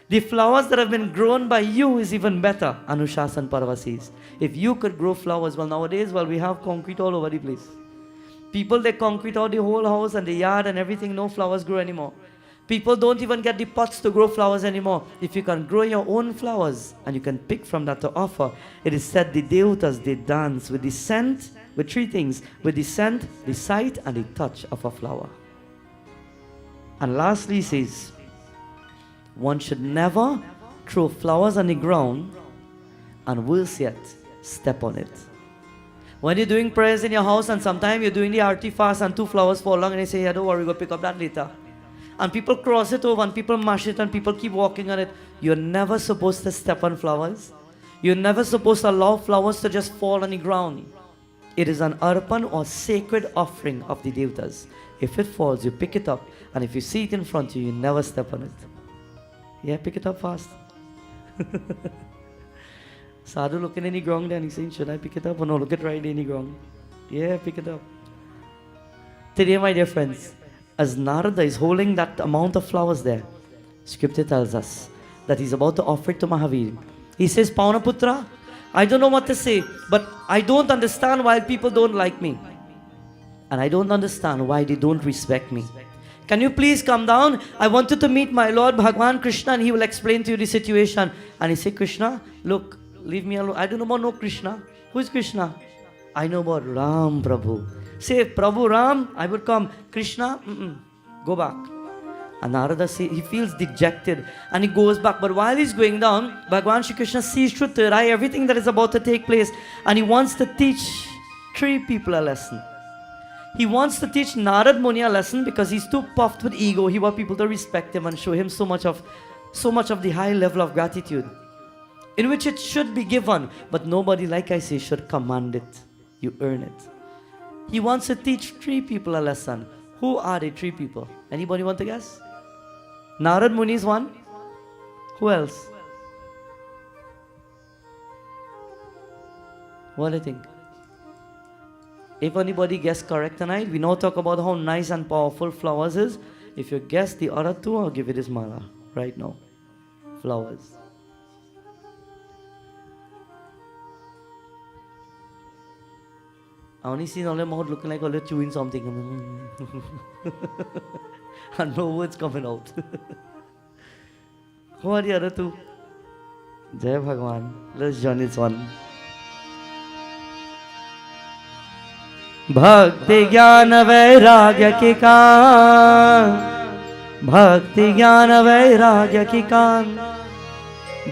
The flowers that have been grown by you is even better, Anushasan Parva says. If you could grow flowers, well nowadays, well we have concrete all over the place. People, they concrete out the whole house and the yard and everything, no flowers grow anymore. People don't even get the pots to grow flowers anymore. If you can grow your own flowers and you can pick from that to offer, it is said the Devatas, they dance with the scent, with three things, with the scent, the sight and the touch of a flower. And lastly, he says, one should never throw flowers on the ground and worse yet, step on it. When you're doing prayers in your house and sometimes you're doing the arti fast and two flowers fall along and you say, yeah, don't worry, go pick up that later. And people cross it over and people mash it and people keep walking on it. You're never supposed to step on flowers. You're never supposed to allow flowers to just fall on the ground. It is an arpan or sacred offering of the Devatas. If it falls, you pick it up. And if you see it in front of you, you never step on it. Yeah, pick it up fast. Sadhu looking in the ground and he's saying, should I pick it up? Oh no, look at right in the ground. Yeah, pick it up. Today, my dear friends, as Narada is holding that amount of flowers there, Scripture tells us that he's about to offer it to Mahavir. He says, Paunaputra, I don't know what to say, but I don't understand why people don't like me. And I don't understand why they don't respect me. Can you please come down? I wanted to meet my Lord Bhagwan Krishna and he will explain to you the situation. And he said, Krishna, look, leave me alone. I don't know about no Krishna. Who is Krishna? I know about Ram Prabhu. Say, Prabhu Ram, I would come. Krishna, go back. And Narada, he feels dejected and he goes back. But while he's going down, Bhagwan Shri Krishna sees through third eye everything that is about to take place. And he wants to teach three people a lesson. He wants to teach Narad Muni a lesson because he's too puffed with ego. He wants people to respect him and show him so much of the high level of gratitude, in which it should be given. But nobody, like I say, should command it. You earn it. He wants to teach three people a lesson. Who are the three people? Anybody want to guess? Narad Muni is one. Who else? What do you think? If anybody guess correct tonight, we now talk about how nice and powerful flowers is. If you guess the other two, I'll give you this mala right now. Flowers. I only seen all their mouth looking like all they're chewing something. And no words coming out. Who are the other two? Jai Bhagwan. Let's join this one. Bhakti Jnana Vairagya ki kaan, Bhakti Jnana Vairagya ki kaan,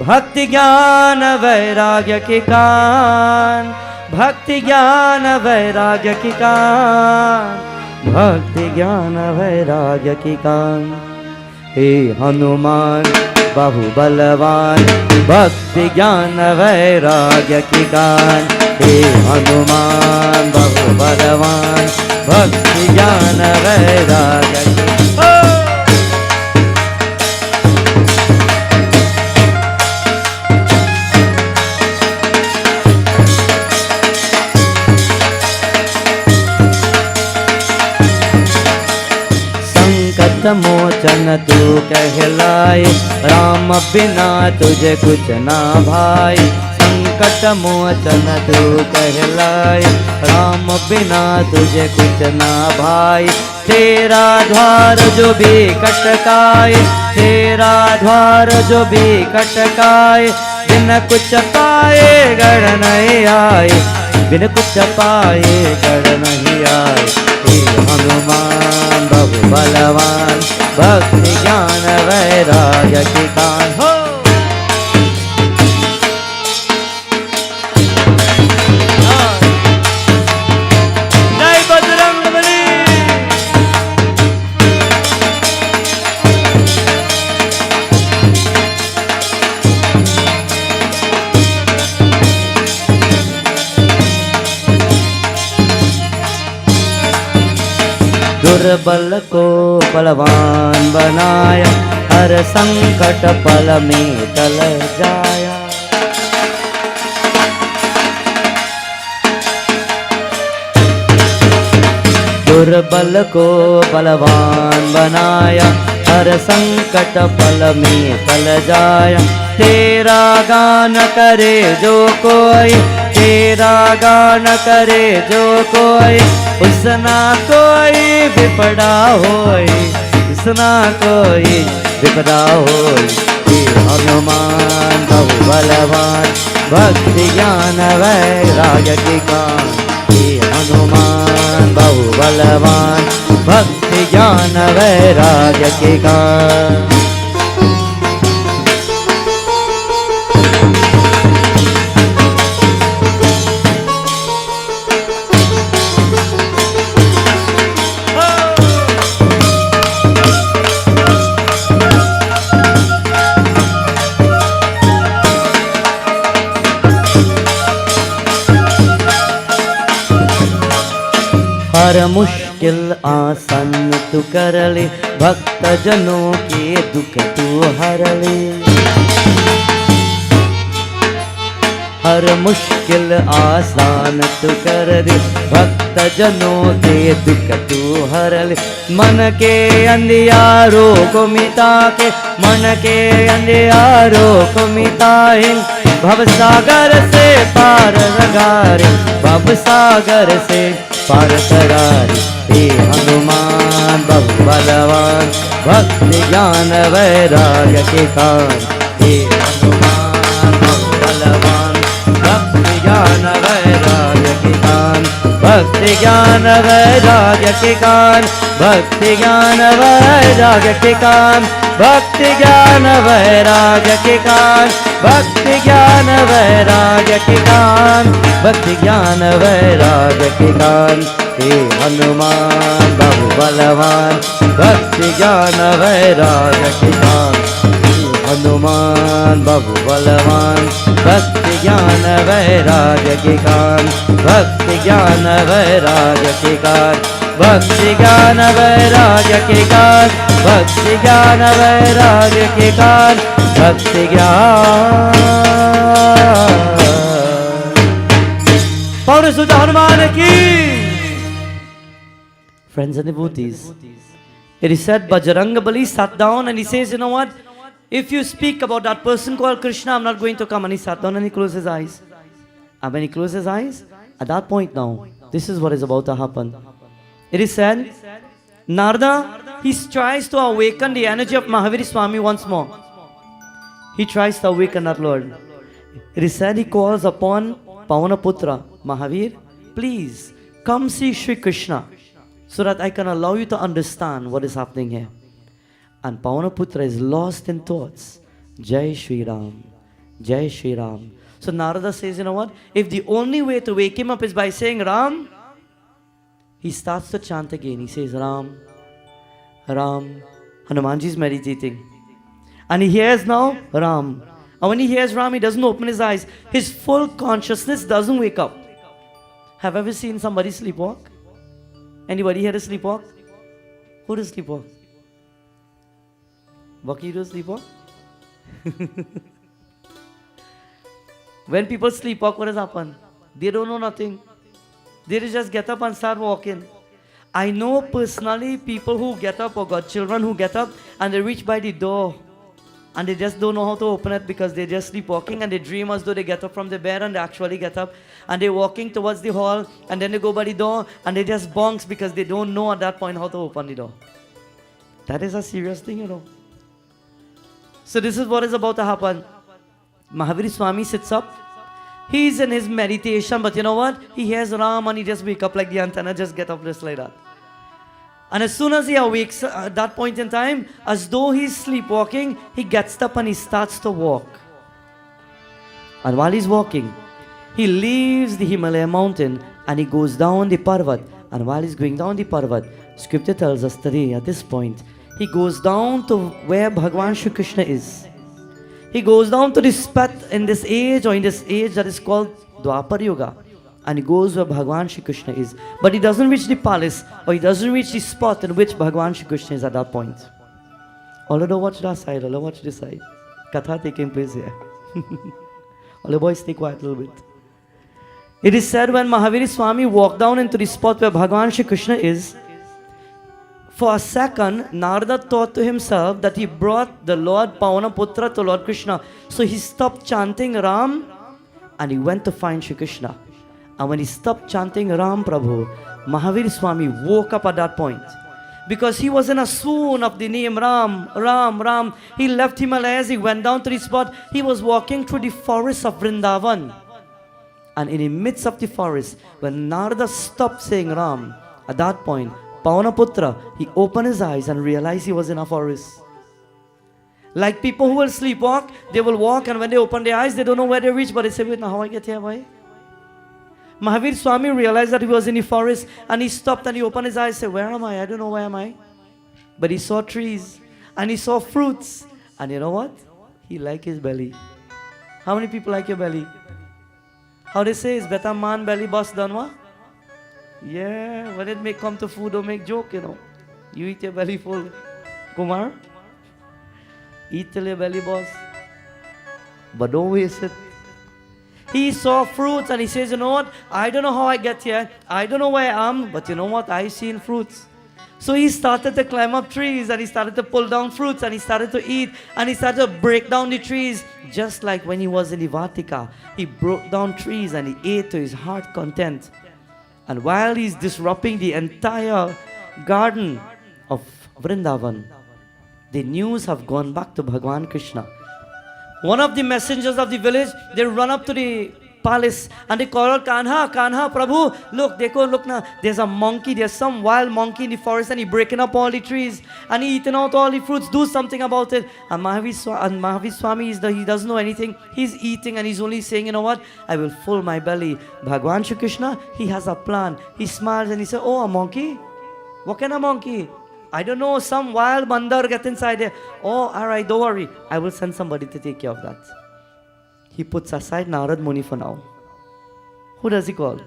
Bhakti Jnana Vairagya ki kaan, Bhakti Jnana Vairagya ki kaan, Bhakti Jnana Vairagya ki kaan. He Hanuman Bahu Balavan, Bhakti Jnana Vairagya ki kaan. He Hanuman Bahu Balavan, Bhakti Jnana Vairagya ki kaan. संकट मोचन तू कहलाए, राम बिना तुझे कुछ ना भाई। संकट मोचन तू कहलाए, राम बिना तुझे कुछ ना भाई। तेरा द्वार जो भी कटकाए, तेरा द्वार जो भी कटकाए, बिन कुछ पाए गढ़ नहीं आए, बिन कुछ पाए गढ़ नहीं आए। हे हनुमान बहु बलवान, भक्ति ज्ञान वैराग्य की kaan हो। जय बजरंगबली। दुर्बल को बलवान बनाया, हर संकट पल में टल जाया। दुर्बल को बलवान बनाया, हर संकट पल में टल जाया। तेरा गान करे जो कोई, तेरा गान करे जो कोई, उसना कोई विपदा होई, उसना कोई विपदा होई। हे हनुमान बहु बलवान, भक्ति ज्ञान वैराग्य की kaan। हे हनुमान बहु बलवान, भक्ति ज्ञान वैराग्य की kaan। हर मुश्किल आसन तू कर ले, भक्त जनों के दुख तू हर ले। हर मुश्किल आसान तू कर दे, भक्त जनों के दुख तू हर ले। मन के अंधियारों को मिटा के, मन के अंधियारों को मिटाए, भव सागर से पार लगारे, भव सागर से पार करारे। हे हनुमान बहु बलवान, भक्ति ज्ञान वैराग्य की kaan। हे हनुमान बहु बलवान, भक्ति ज्ञान वैराग्य की kaan। भक्ति ज्ञान वैराग्य की kaan, भक्ति ज्ञान वैराग्य की kaan। भक्ति ज्ञान वैराग्य की kaan, भक्ति ज्ञान वैराग्य की kaan। भक्ति ज्ञान वैराग्य की kaan। हे हनुमान बहु बलवान, भक्ति ज्ञान वैराग्य की kaan। हे हनुमान बहु बलवान, भक्ति ज्ञान वैराग्य की kaan। भक्ति ज्ञान वैराग्य की kaan। भक्ति ज्ञान वैराग्य की kaan। भक्ति ज्ञान वैराग्य की kaan। भक्ति ज्ञान। पौर सुत हनुमान की। Friends and devotees, it is said Bajrangabali sat down and he says, you know what? If you speak about that person called Krishna, I'm not going to come. And he sat down and he closed his eyes. And when he closed his eyes, at that point now, This is what is about to happen. It is said, Narada, he tries to awaken the energy of Mahavir Swami once more. He tries to awaken our Lord. It is said he calls upon Pavanaputra, Mahavir, please come see Shri Krishna so that I can allow you to understand what is happening here. And Pavanaputra is lost in thoughts. Jai Shri Ram, Jai Shri Ram. So Narada says, you know what? If the only way to wake him up is by saying Ram, he starts to chant again. He says Ram, Ram. Hanumanji is meditating. And he hears now Ram. And when he hears Ram, he doesn't open his eyes. His full consciousness doesn't wake up. Have you ever seen somebody sleepwalk? Anybody here to sleepwalk? Who does sleepwalk? Bucky does sleepwalk? When people sleepwalk, what has happened? They don't know nothing. They just get up and start walking. I know personally people who get up, or got children who get up and they reach by the door and they just don't know how to open it because they just sleepwalking and they dream as though they get up from the bed and they actually get up and they're walking towards the hall and then they go by the door and they just bonks because they don't know at that point how to open the door. That is a serious thing, you know. So this is what is about to happen. Mahavir Swami sits up. He's in his meditation, but you know what? He hears Ram and he just wake up like the antenna, just get up just like that. And as soon as he awakes at that point in time, as though he's sleepwalking, he gets up and he starts to walk. And while he's walking, he leaves the Himalaya mountain and he goes down the Parvat. And while he's going down the Parvat, scripture tells us today at this point, he goes down to where Bhagwan Shri Krishna is. He goes down to this spot in this age, or in this age that is called Dwapar Yuga. And he goes where Bhagwan Shri Krishna is. But he doesn't reach the palace, or he doesn't reach the spot in which Bhagwan Shri Krishna is at that point. Although watch that side, although watch this side. Katha taking place here. All the boys stay quiet a little bit. It is said when Mahavir Swami walked down into the spot where Bhagwan Shri Krishna is, for a second, Narada thought to himself that he brought the Lord Pavanaputra to Lord Krishna. So he stopped chanting Ram and he went to find Shri Krishna. And when he stopped chanting Ram Prabhu, Mahavir Swami woke up at that point. Because he was in a swoon of the name Ram, Ram, Ram. He left Himalayas, he went down to the spot. He was walking through the forest of Vrindavan. And in the midst of the forest, when Narada stopped saying Ram, at that point, Pavanaputra, he opened his eyes and realized he was in a forest. Like people who will sleepwalk, they will walk and when they open their eyes, they don't know where they reach, but they say, wait, now how I get here, boy? Mahavir Swami realized that he was in the forest and he stopped and he opened his eyes and said, where am I? I don't know where am I. But he saw trees and he saw fruits. And you know what? He liked his belly. How many people like your belly? How they say, is better man belly bust than what? Yeah, when it may come to food, don't make joke, you know. You eat your belly full. Kumar, eat till your belly boss. But don't waste it. He saw fruits and he says, you know what? I don't know how I get here. I don't know where I am, but you know what? I've seen fruits. So he started to climb up trees and he started to pull down fruits and he started to eat and he started to break down the trees. Just like when he was in the Vatika, he broke down trees and he ate to his heart content. And while he's disrupting the entire garden of Vrindavan, the news have gone back to Bhagwan Krishna. One of the messengers of the village, they run up to the palace and they call out, Kanha, Kanha, Prabhu, look, Deko, look now, there's a monkey, there's some wild monkey in the forest and he's breaking up all the trees and he's eating out all the fruits, do something about it. And Mahavir Swami, he doesn't know anything, he's eating and he's only saying, you know what, I will fill my belly. Bhagwan Shri Krishna, he has a plan. He smiles and he says, oh, a monkey? What kind of monkey? I don't know, some wild mandar get inside there. Oh, alright, don't worry, I will send somebody to take care of that. He puts aside Narad Muni for now. Who does he call?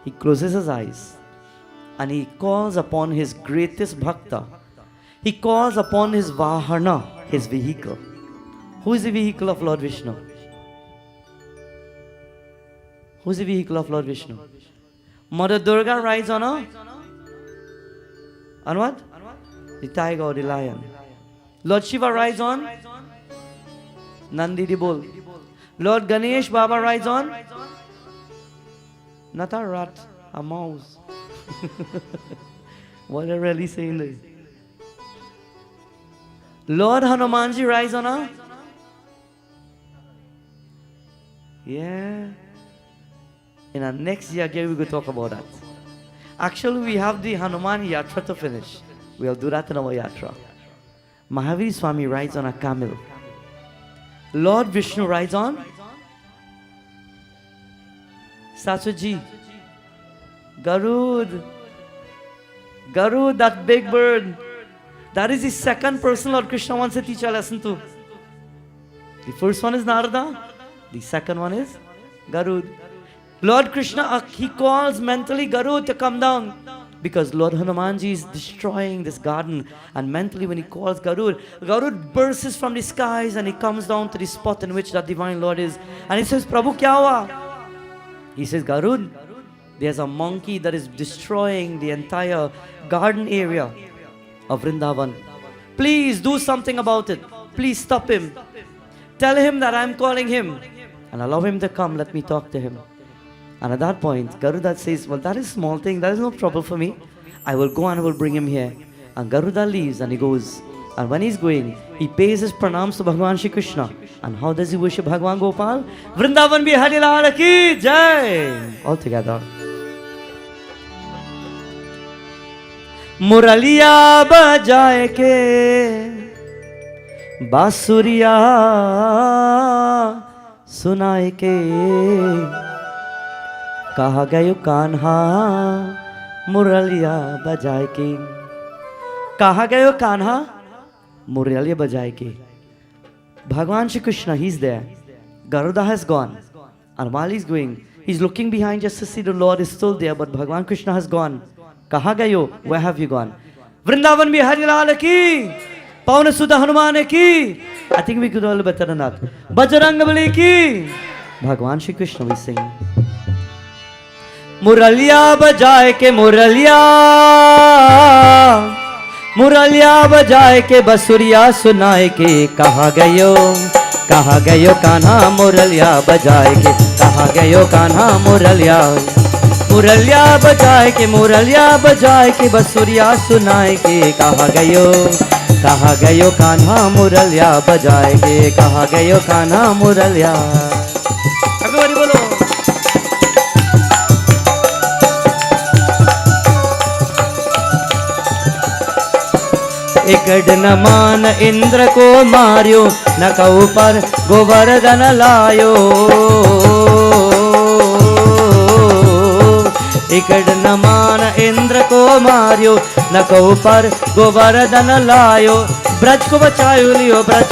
He closes his eyes and he calls upon his greatest bhakta. He calls upon his Vahana, his vehicle. Who is the vehicle of Lord Vishnu? Who is the vehicle of Lord Vishnu? Mother Durga rides on a? On what? The tiger or the lion. Lord Shiva rides on? Nandi the bull. Lord Ganesh Baba rides on? Not a rat, a mouse. What are really saying there? Lord Hanumanji rides on a... Yeah. In our next year, again, we will talk about that. Actually, we have the Hanuman Yatra to finish. We'll do that in our Yatra. Mahavir Swami rides on a camel. Lord Vishnu rides on Sasuji. Garud. Garud, that big bird. That is the second person Lord Krishna wants to teach a lesson to. The first one is Narada. The second one is Garud. Lord Krishna, he calls mentally Garud to come down. Because Lord Hanumanji is destroying this garden. And mentally when he calls Garud, Garud bursts from the skies and he comes down to the spot in which that divine Lord is. And he says, Prabhu, kya hua? He says, Garud, there's a monkey that is destroying the entire garden area of Vrindavan. Please do something about it. Please stop him. Tell him that I'm calling him. And allow him to come. Let me talk to him. And at that point, Garuda says, well, that is small thing. That is no trouble for me. I will go and I will bring him here. And Garuda leaves and he goes. And when he's going, he pays his pranams to Bhagavan Shri Krishna. And how does he worship Bhagavan Gopal? Vrindavan Bihari Lal ki Jai. All together. Muraliya bajaye ke Basuriya sunaye ke कहा गयो कान्हा मुरलिया बजाए के कहा गयो कान्हा मुरलिया बजाए के Bhagavan Shri Krishna, he's there. Garuda has gone. And while he's going, he's looking behind just to see the Lord is still there, but Bhagavan Krishna has gone. Kaha gayo? Where have you gone? Vrindavan Bihari Lal ki, Pawan Sudha Hanuman ki. I think we could do a little better than that. Bajrang Bali ki. Bhagavan Shri Krishna will sing. मुरलिया बजाए के मुरलिया मुरलिया बजाए के बसुरिया सुनाए के कहा गयो कान्हा मुरलिया बजाए के कहा गयो कान्हा मुरलिया मुरलिया बजाए के बसुरिया सुनाए के कहा गयो कान्हा मुरलिया बजाए के कहा गयो कान्हा मुरलिया अभी बोलो एकड़ न मान इंद्र को मार्यो न कहु पर गोवर्धन लायो एकड़ न मान इंद्र को मार्यो न कहु पर गोवर्धन लायो ब्रज को बचायो लियो ब्रज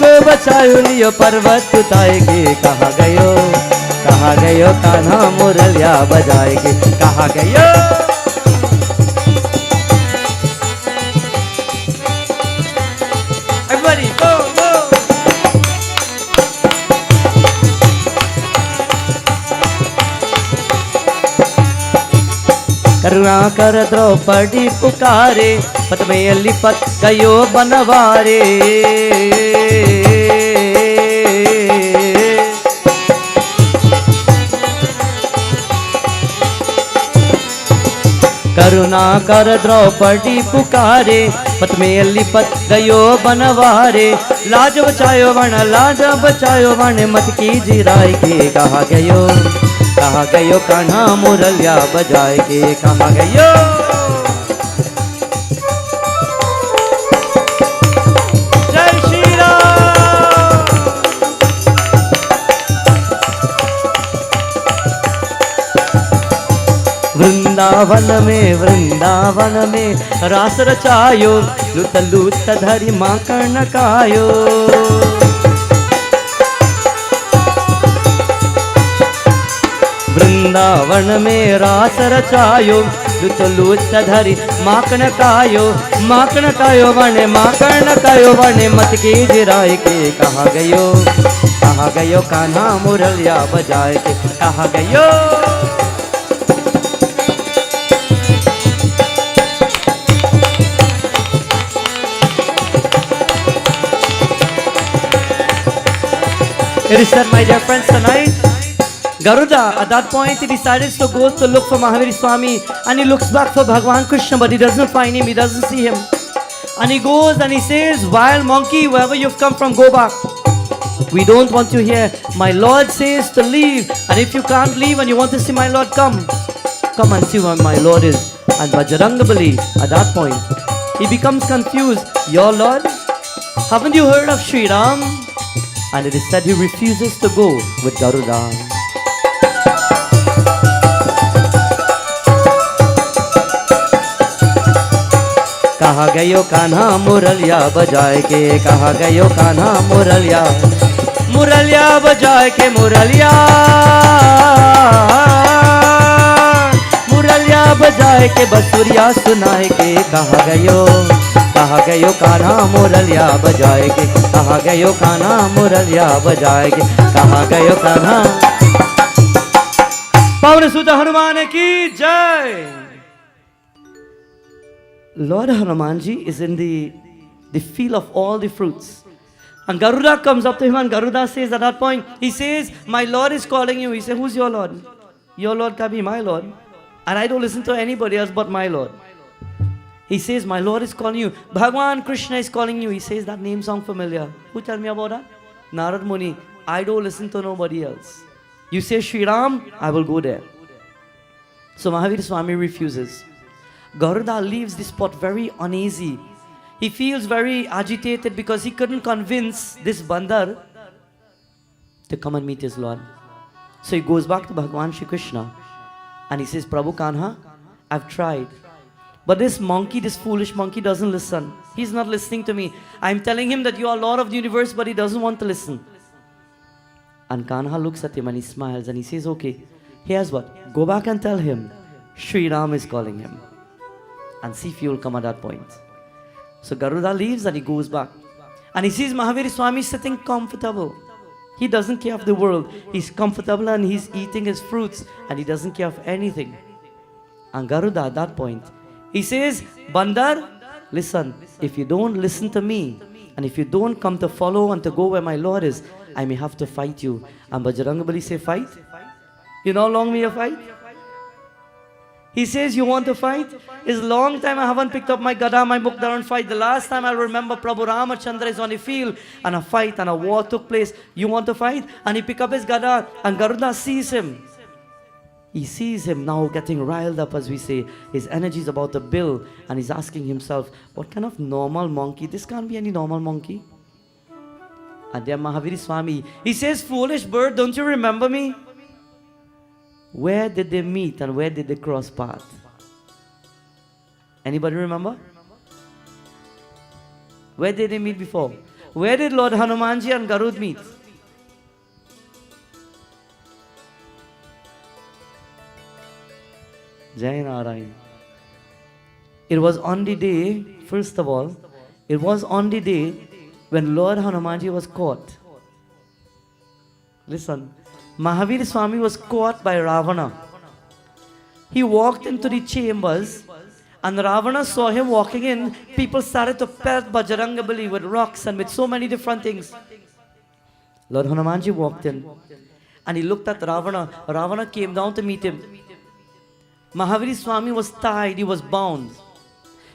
को बचायो लियो पर्वत उताएगे कहा गयो कान्हा मुरलिया बजाएगे कहा गयो everybody go go करुणा कर द्रौपदी पुकारे पद में लिपट गयो बनवारे करुणा कर द्रौपदी पुकारे पत में लिपट गयो बनवारे लाज बचायो वण मत की जिराय के कहा गयो कान्हा मुरलिया बजाए के कहा गयो जय श्री राम वृंदावन में रास रचायो लुत लुत धरि माखन कायो वृंदावन में रास रचायो लुत लुत धरि माखन कायो वने माखन कायो वने मत की जिराय के कहा गयो कान्हा मुरलिया बजाए के कहा गयो It is said, my dear friends, tonight, Garuda, at that point, he decided to go to look for Mahaviri Swami, and he looks back for Bhagwan Krishna, but he doesn't find him, he doesn't see him. And he goes and he says, wild monkey, wherever you've come from, go back. We don't want you here. My Lord says to leave, and if you can't leave and you want to see my Lord, come and see where my Lord is. And Bajrangabali, at that point, he becomes confused. Your Lord? Haven't you heard of Shri Ram? And it is said he refuses to go with Garuda. कहा गयो कान्हा मुरलिया बजाए के, कहा गयो कान्हा मुरलिया, मुरलिया बजाए के, मुरलिया, मुरलिया बजाए के, बसुरिया सुनाए के, कहा गयो कान्हा मुरलिया बजाए के, कहा गयो कान्हा मुरलिया बजाए के, कहा गयो कान्हा। पवन सुत हनुमान की जय। Lord Hanumanji is in the field of all the fruits. And Garuda comes up to him, and Garuda says at that point, he says, my Lord is calling you. He says, who's your Lord? Your Lord can be my Lord. And I don't listen to anybody else but my Lord. He says, my Lord is calling you. Bhagwan Krishna is calling you. He says, that name sounds familiar. Who tell me about that? Narad Muni. I don't listen to nobody else. You say Shri Ram, I will go there. So Mahavir Swami refuses. Garuda leaves the spot very uneasy. He feels very agitated because he couldn't convince this Bandar to come and meet his Lord. So he goes back to Bhagwan Shri Krishna and he says, Prabhu Kanha, I've tried. But this monkey, this foolish monkey doesn't listen. He's not listening to me. I'm telling him that you are Lord of the universe, but he doesn't want to listen. And Kanha looks at him and he smiles and he says, okay, here's what. Go back and tell him Shri Ram is calling him. And see if you will come at that point. So Garuda leaves and he goes back. And he sees Mahaviri Swami sitting comfortable. He doesn't care of the world. He's comfortable and he's eating his fruits. And he doesn't care of anything. And Garuda at that point, he says, Bandar, listen, if you don't listen to me, and if you don't come to follow and to go where my Lord is, I may have to fight you. And Bajrangabali say, fight? You know how long we have fight? He says, you want to fight? It's a long time I haven't picked up my Gada, my Mukdar and fight. The last time I remember Prabhu Ramachandra is on the field and a fight and a war took place. You want to fight? And he pick up his Gada and Garuda sees him. He sees him now getting riled up, as we say. His energy is about to build and he's asking himself, what kind of normal monkey? This can't be any normal monkey. And then Mahaviri Swami, he says, foolish bird, don't you remember me? Where did they meet and where did they cross paths? Anybody remember? Where did they meet before? Where did Lord Hanumanji and Garud meet? Jai Narayan. It was on the day, first of all, it was on the day when Lord Hanumanji was caught. Listen. Mahavir Swami was caught by Ravana. He walked into the chambers and Ravana saw him walking in. People started to pelt Bajrangabali with rocks and with so many different things. Lord Hanumanji walked in and he looked at Ravana. Ravana came down to meet him. Mahavir Swami was tied, he was bound.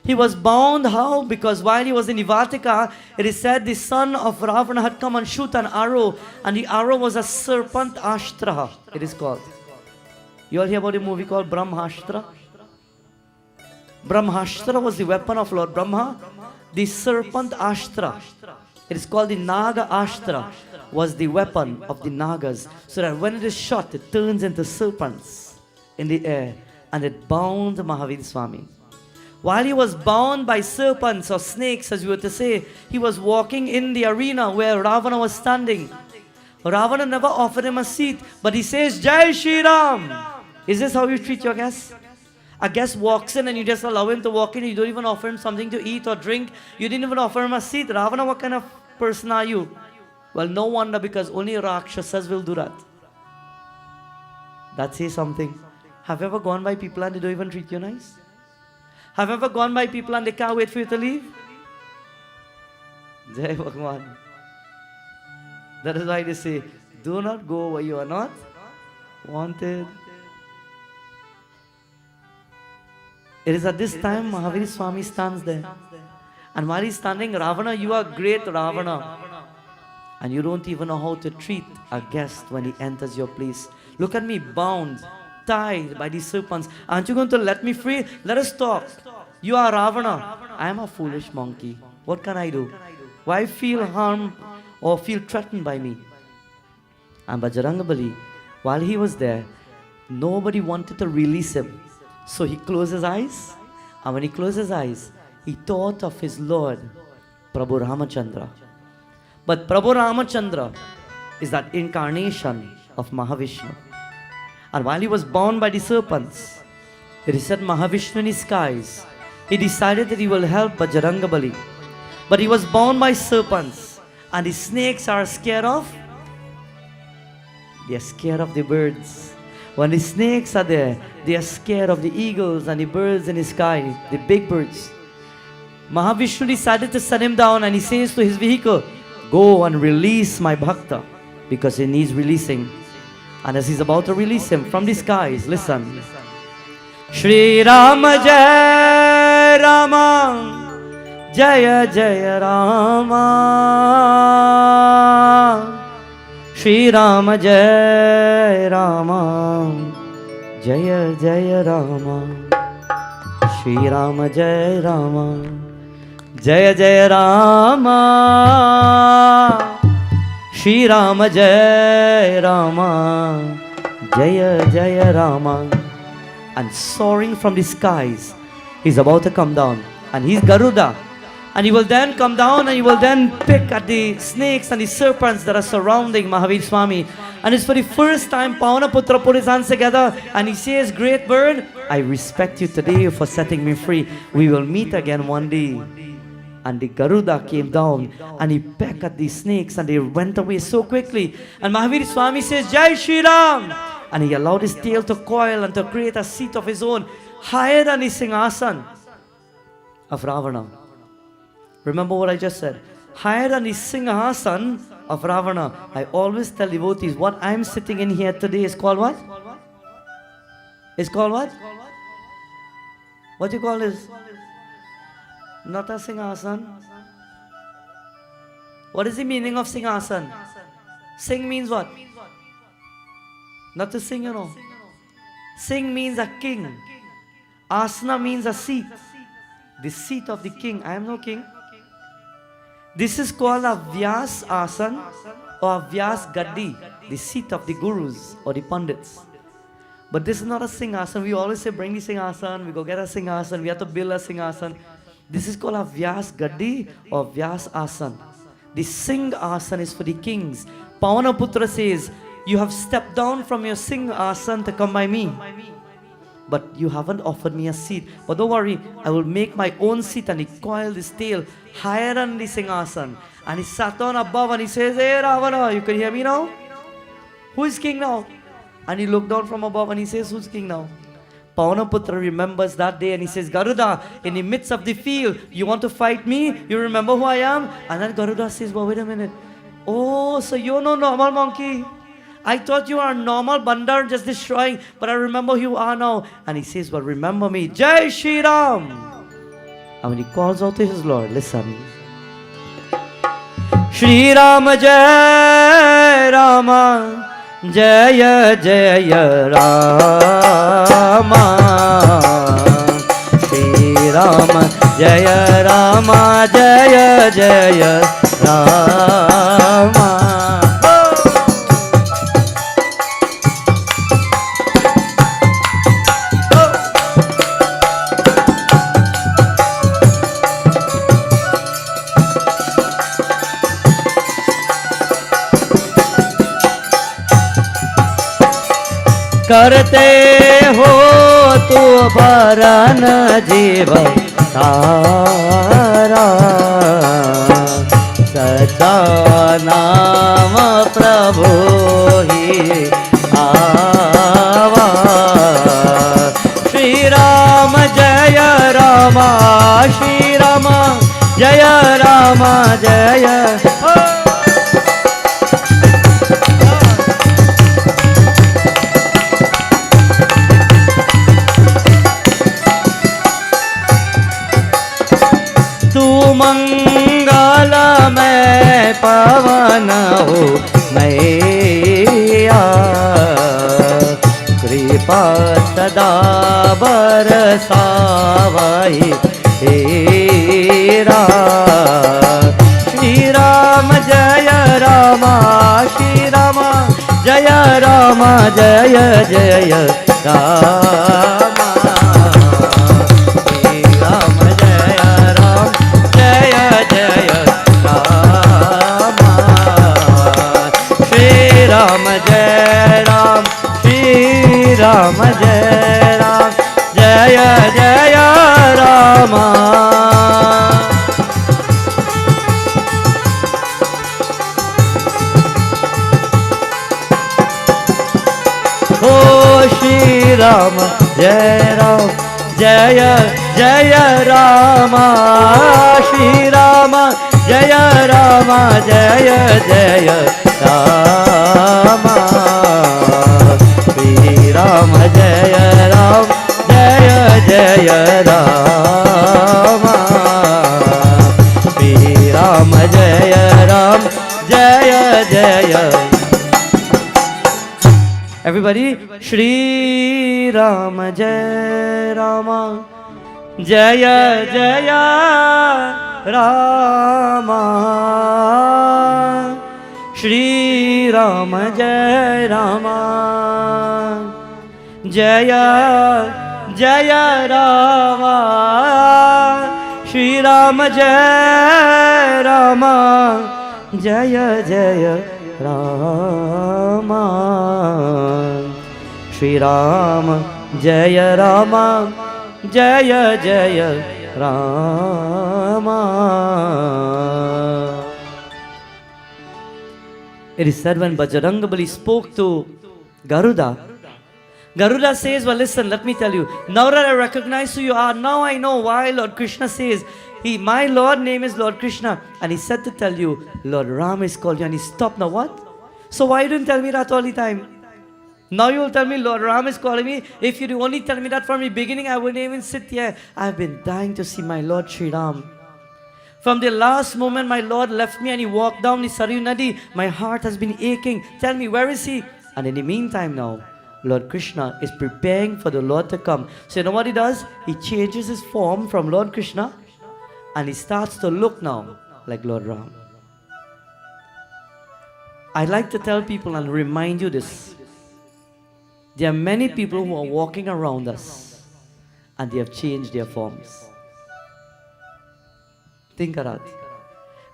He was bound how? Because while he was in Ivatika, it is said the son of Ravana had come and shoot an arrow, and the arrow was a serpent ashtra, it is called. You all hear about a movie called Brahmashtra? Brahmashtra was the weapon of Lord Brahma. The serpent ashtra, it is called the Naga ashtra, was the weapon of the Nagas. So that when it is shot, it turns into serpents in the air, and it bound Mahavir Swami. While he was bound by serpents or snakes, as we were to say, he was walking in the arena where Ravana was standing. Ravana never offered him a seat, but he says, Jai Shri Ram. Is this how you treat your guests? A guest walks in and you just allow him to walk in. You don't even offer him something to eat or drink. You didn't even offer him a seat. Ravana, what kind of person are you? Well, no wonder, because only Rakshasas will do that. That says something. Have you ever gone by people and they don't even treat you nice? Have you ever gone by people and they can't wait for you to leave? Jai Bhagwan. That is why they say, Do not go where you are not wanted. It is at this time Mahavir Swami stands there. And while he's standing, Ravana, you are great Ravana. And you don't even know how to treat a guest when he enters your place. Look at me, bound, tied by these serpents. Aren't you going to let me free? Let us talk. You are Ravana. I am a foolish monkey. What can I do? Why feel harmed or feel threatened by me? And Bajrangabali, while he was there, nobody wanted to release him. So he closed his eyes. And when he closed his eyes, he thought of his Lord, Prabhu Ramachandra. But Prabhu Ramachandra is that incarnation of Mahavishnu. And while he was bound by the serpents, it is said Mahavishnu in his skies, he decided that he will help Bajrangabali. But he was bound by serpents. And the snakes are scared of? They are scared of the birds. When the snakes are there, they are scared of the eagles and the birds in the sky, the big birds. Mahavishnu decided to set him down and he says to his vehicle, go and release my bhakta because he needs releasing. And as he's about to release him from the skies, listen. Shri Rama Jai Rama Jaya Jaya Rama Shri Rama Jai Rama Jaya Jaya Rama Shri Rama Jai Rama Jaya Jaya Rama Shri Rama Jai Rama Jaya Jaya Rama. And soaring from the skies, he's about to come down. And he's Garuda. And he will then come down and he will then pick at the snakes and the serpents that are surrounding Mahavir Swami. And it's for the first time Pavanaputra put his hands together and he says, great bird, I respect you today for setting me free. We will meet again one day. And the Garuda came down and he pecked at the snakes and they went away so quickly. And Mahavir Swami says, Jai Shri Ram! And he allowed his tail to coil and to create a seat of his own higher than the Singhasan of Ravana. Remember what I just said. Higher than the Singhasan of Ravana. I always tell devotees, what I'm sitting in here today is called what? It's called what? What do you call this? Not a Singhasan. What is the meaning of Singhasan? Sing means what? Not to sing, you know. Sing means a king. Asana means a seat. The seat of the king. I am no king. This is called a Vyas Asan or a Vyas Gaddi, the seat of the gurus or the pandits. But this is not a Singhasan. We always say, bring the Singhasan, we go get a Singhasan, we have to build a Singhasan. This is called a Vyas Gaddi or Vyas Asan. The Singh Asan is for the kings. Pavanaputra says, you have stepped down from your Singh Asan to come by me. But you haven't offered me a seat. But don't worry, I will make my own seat. And he coiled his tail higher than the Singhasan. And he sat down above and he says, hey Ravana, you can hear me now? Who is king now? And he looked down from above and he says, who's king now? Pavanaputra remembers that day and he says, Garuda, in the midst of the field, you want to fight me? You remember who I am? And then Garuda says, well, wait a minute. Oh, so you're no normal monkey. I thought you are a normal bandar just destroying, but I remember who you are now. And he says, well, remember me. Jai Shri Ram. And when he calls out to his Lord, listen. Shri Rama Jai Rama Jaya Jaya Rama Shri Rama Jaya Rama Jaya Jaya Rama. करते हो तो भरन जीव तारा सचा नाम प्रभु ही आवा श्री राम जय राम श्री राम जय राम जय कृपा सदा बरसावई हे राम। श्री राम जय राम, श्री राम जय राम, जय जय राम। श्री राम जय राम, जय जय राम। श्री राम जय राम, श्री राम जय राम, जय जय राम। ओ श्री राम जय राम, जय जय राम। श्री राम जय राम, जय जय राम। श्री राम जय राम, जय जय राम। श्री राम जय राम, जय जय। Everybody, Shri Ram Jai Rama, Jaya Jaya Rama. Shri Ram Jai Rama, Jaya Jaya Rama. Shri Ram Jai Rama, Jaya Jaya Rama. Shri Ram Jaya Rama, Jaya Jaya Rama. It is said when Bajrangabali spoke to Garuda, Garuda says, well listen, let me tell you, now that I recognize who you are, now I know why Lord Krishna says, my Lord name is Lord Krishna, and he said to tell you, Lord Ram is called you, and he stopped. Now what? So why you didn't tell me that all the time? Now you will tell me Lord Ram is calling me. If you only tell me that from the beginning, I wouldn't even sit here. I've been dying to see my Lord Shri Ram. From the last moment my Lord left me and he walked down the Saryu Nadi, my heart has been aching. Tell me, where is he? And in the meantime now, Lord Krishna is preparing for the Lord to come. So you know what he does? He changes his form from Lord Krishna and he starts to look now like Lord Ram. I like to tell people and remind you this. There are many people who are walking around us and they have changed their forms. Think of that.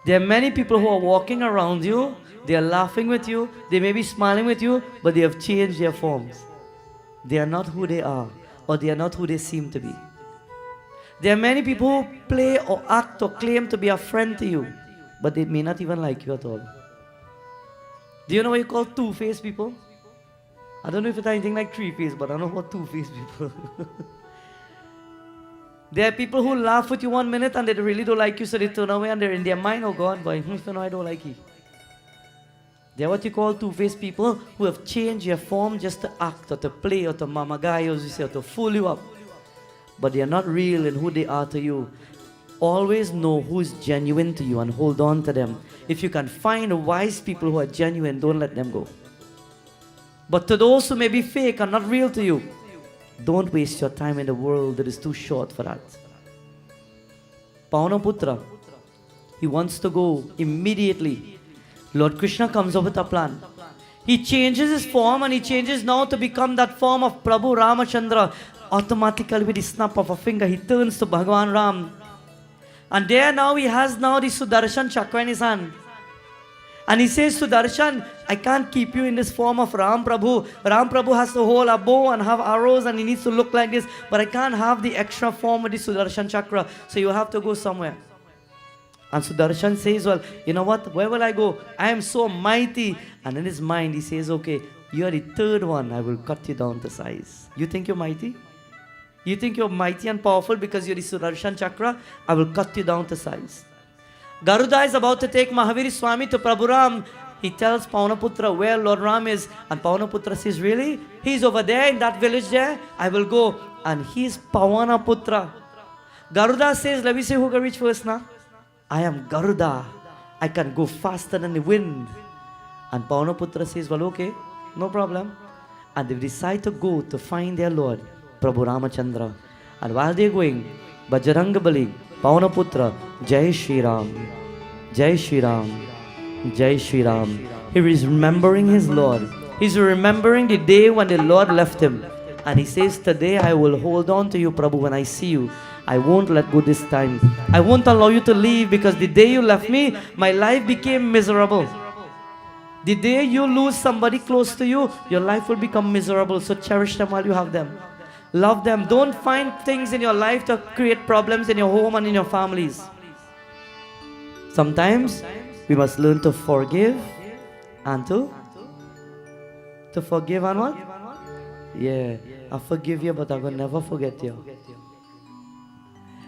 There are many people who are walking around you, they are laughing with you, they may be smiling with you, but they have changed their forms. They are not who they are, or they are not who they seem to be. There are many people who play or act or claim to be a friend to you, but they may not even like you at all. Do you know what you call two-faced people? I don't know if it's anything like three-faced, but I know what two-faced people. There are people who laugh with you 1 minute and they really don't like you, so they turn away and they're in their mind, oh God, boy, you know I don't like you. They're what you call two-faced people who have changed their form just to act or to play or to mamagai, as you say, or to fool you up. But they are not real in who they are to you. Always know who is genuine to you and hold on to them. If you can find wise people who are genuine, don't let them go. But to those who may be fake and not real to you, don't waste your time in the world that is too short for that. Paunaputra, he wants to go immediately. Lord Krishna comes up with a plan. He changes his form and he changes now to become that form of Prabhu Ramachandra. Automatically with the snap of a finger, he turns to Bhagavan Ram. And there now he has now the Sudarshan Chakra in his hand. And he says, Sudarshan, I can't keep you in this form of Ram Prabhu. Ram Prabhu has to hold a bow and have arrows and he needs to look like this. But I can't have the extra form with the Sudarshan Chakra. So you have to go somewhere. And Sudarshan says, well, you know what? Where will I go? I am so mighty. And in his mind, he says, okay, you are the third one. I will cut you down to size. You think you're mighty? You think you're mighty and powerful because you're the Sudarshan Chakra? I will cut you down to size. Garuda is about to take Mahaviri Swami to Prabhu Ram. He tells Paunaputra where Lord Ram is. And Paunaputra says, really? He's over there in that village there? I will go. And he's Pavanaputra. Garuda says, let me see who can reach first now. I am Garuda. I can go faster than the wind. And Paunaputra says, well, okay, no problem. and they decide to go to find their Lord, Prabhu Ramachandra. And while they're going, Bajrangbali, Pavanaputra, Jai Shri Ram, Jai Shri Ram, Jai Shri Ram. He is remembering his Lord. He's remembering the day when the Lord left him. And he says, today I will hold on to you, Prabhu, when I see you. I won't let go this time. I won't allow you to leave, because the day you left me, my life became miserable. The day you lose somebody close to you, your life will become miserable. So cherish them while you have them. Love them. Don't find things in your life to create problems in your home and in your families. Sometimes we must learn to forgive and to forgive and what? Yeah, I forgive you, but I will never forget you.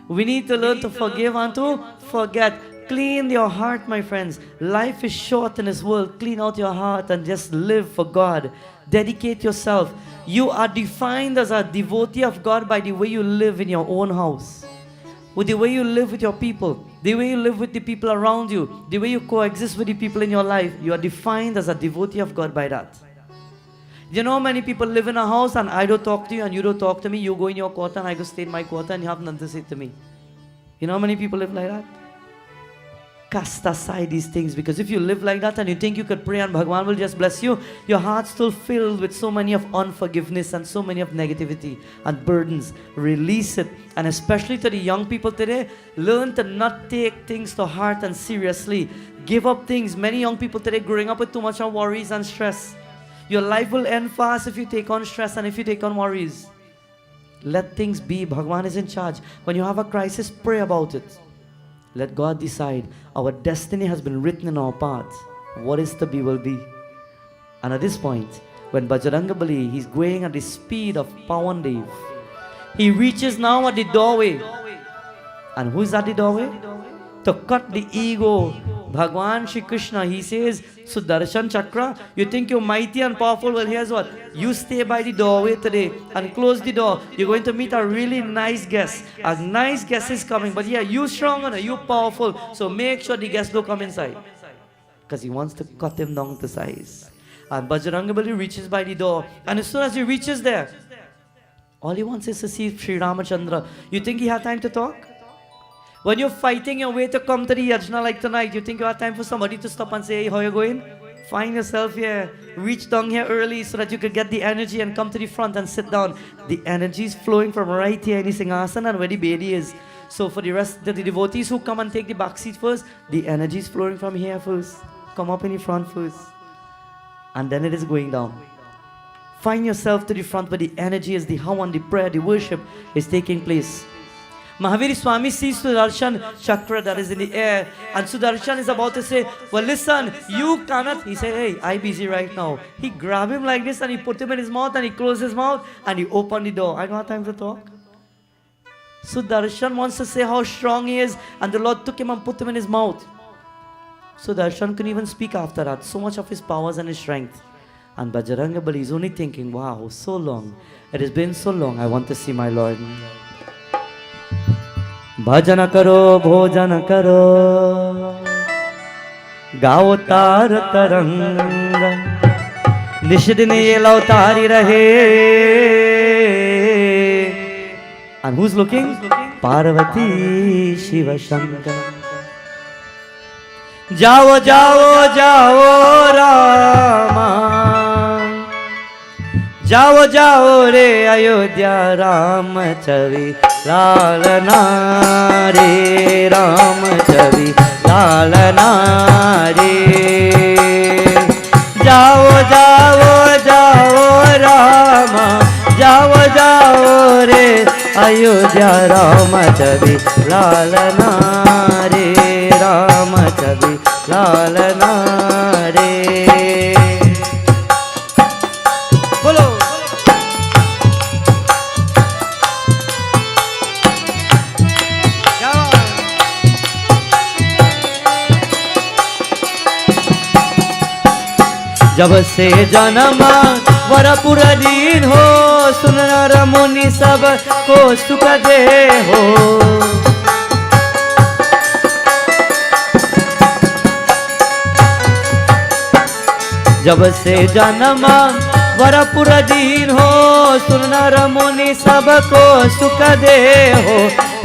We need to learn to forgive and to forget. Clean your heart, my friends. Life is short in this world. Clean out your heart and just live for God. Dedicate yourself. You are defined as a devotee of God by the way you live in your own house, with the way you live with your people, the way you live with the people around you, the way you coexist with the people in your life. You are defined as a devotee of God by that. You know, many people live in a house and I don't talk to you and you don't talk to me. You go in your quarter and I go stay in my quarter and you have nothing to say to me. You know how many people live like that? Cast aside these things, because if you live like that and you think you could pray and Bhagwan will just bless you, your heart's still filled with so many of unforgiveness and so many of negativity and burdens. Release it. And especially to the young people today, learn to not take things to heart and seriously. Give up things. Many young people today growing up with too much of worries and stress. Your life will end fast if you take on stress and if you take on worries. Let things be. Bhagwan is in charge. When you have a crisis, pray about it. Let God decide. Our destiny has been written in our path. What is to be will be. And at this point, when Bajrangbali, he's going at the speed of Pawan Dev. He reaches now at the doorway. And who is at the doorway? To cut the ego. Bhagwan Shri Krishna, he says, Sudarshan Chakra, you think you're mighty and powerful? Well, here's what. You stay by the doorway today and close the door. You're going to meet a really nice guest. A nice guest is coming. But yeah, you strong and you powerful. So make sure the guests don't come inside. Because he wants to cut him down to size. And Bajrangbali reaches by the door. And as soon as he reaches there, all he wants is to see Sri Ramachandra. You think he had time to talk? When you're fighting your way to come to the yajna like tonight, you think you have time for somebody to stop and say, hey, how you going? Find yourself here. Reach down here early so that you can get the energy and come to the front and sit down. The energy is flowing from right here in the Singhasan and where the Bedi is. So for the rest of the devotees who come and take the back seat first, the energy is flowing from here first. Come up in the front first. And then it is going down. Find yourself to the front where the energy is, the havan, the prayer, the worship is taking place. Mahavir Swami sees Sudarshan Chakra that is in the air, and Sudarshan is about to say, well listen, you cannot. He said, hey, I'm busy right now. He grabbed him like this and he put him in his mouth and he closed his mouth and he opened the door. I don't have time to talk. Sudarshan wants to say how strong he is, and the Lord took him and put him in his mouth. Sudarshan couldn't even speak after that. So much of his powers and his strength. And Bajrangbali is only thinking, wow, so long. It has been so long. I want to see my Lord. भजन करो भोजन करो गाओ तार तरंग निश दिन ये लौतारी रहे. And who's looking? Parvati Shiva Shankar. जाओ जाओ जाओ रामा जाओ जाओ रे अयोध्या राम छवि लालना रे राम छवि लालना रे. जाओ जाओ जाओ रामा जाओ जाओ रे अयोध्या राम छवि लालना रे राम छवि लालना रे. बोलो जब से जन्मा वरपुर दीन हो सुन नर मुनि सब को सुख दे हो. जब से जन्मा वरपुर दीन हो, सुर नर मुनि सबको सुख दे हो।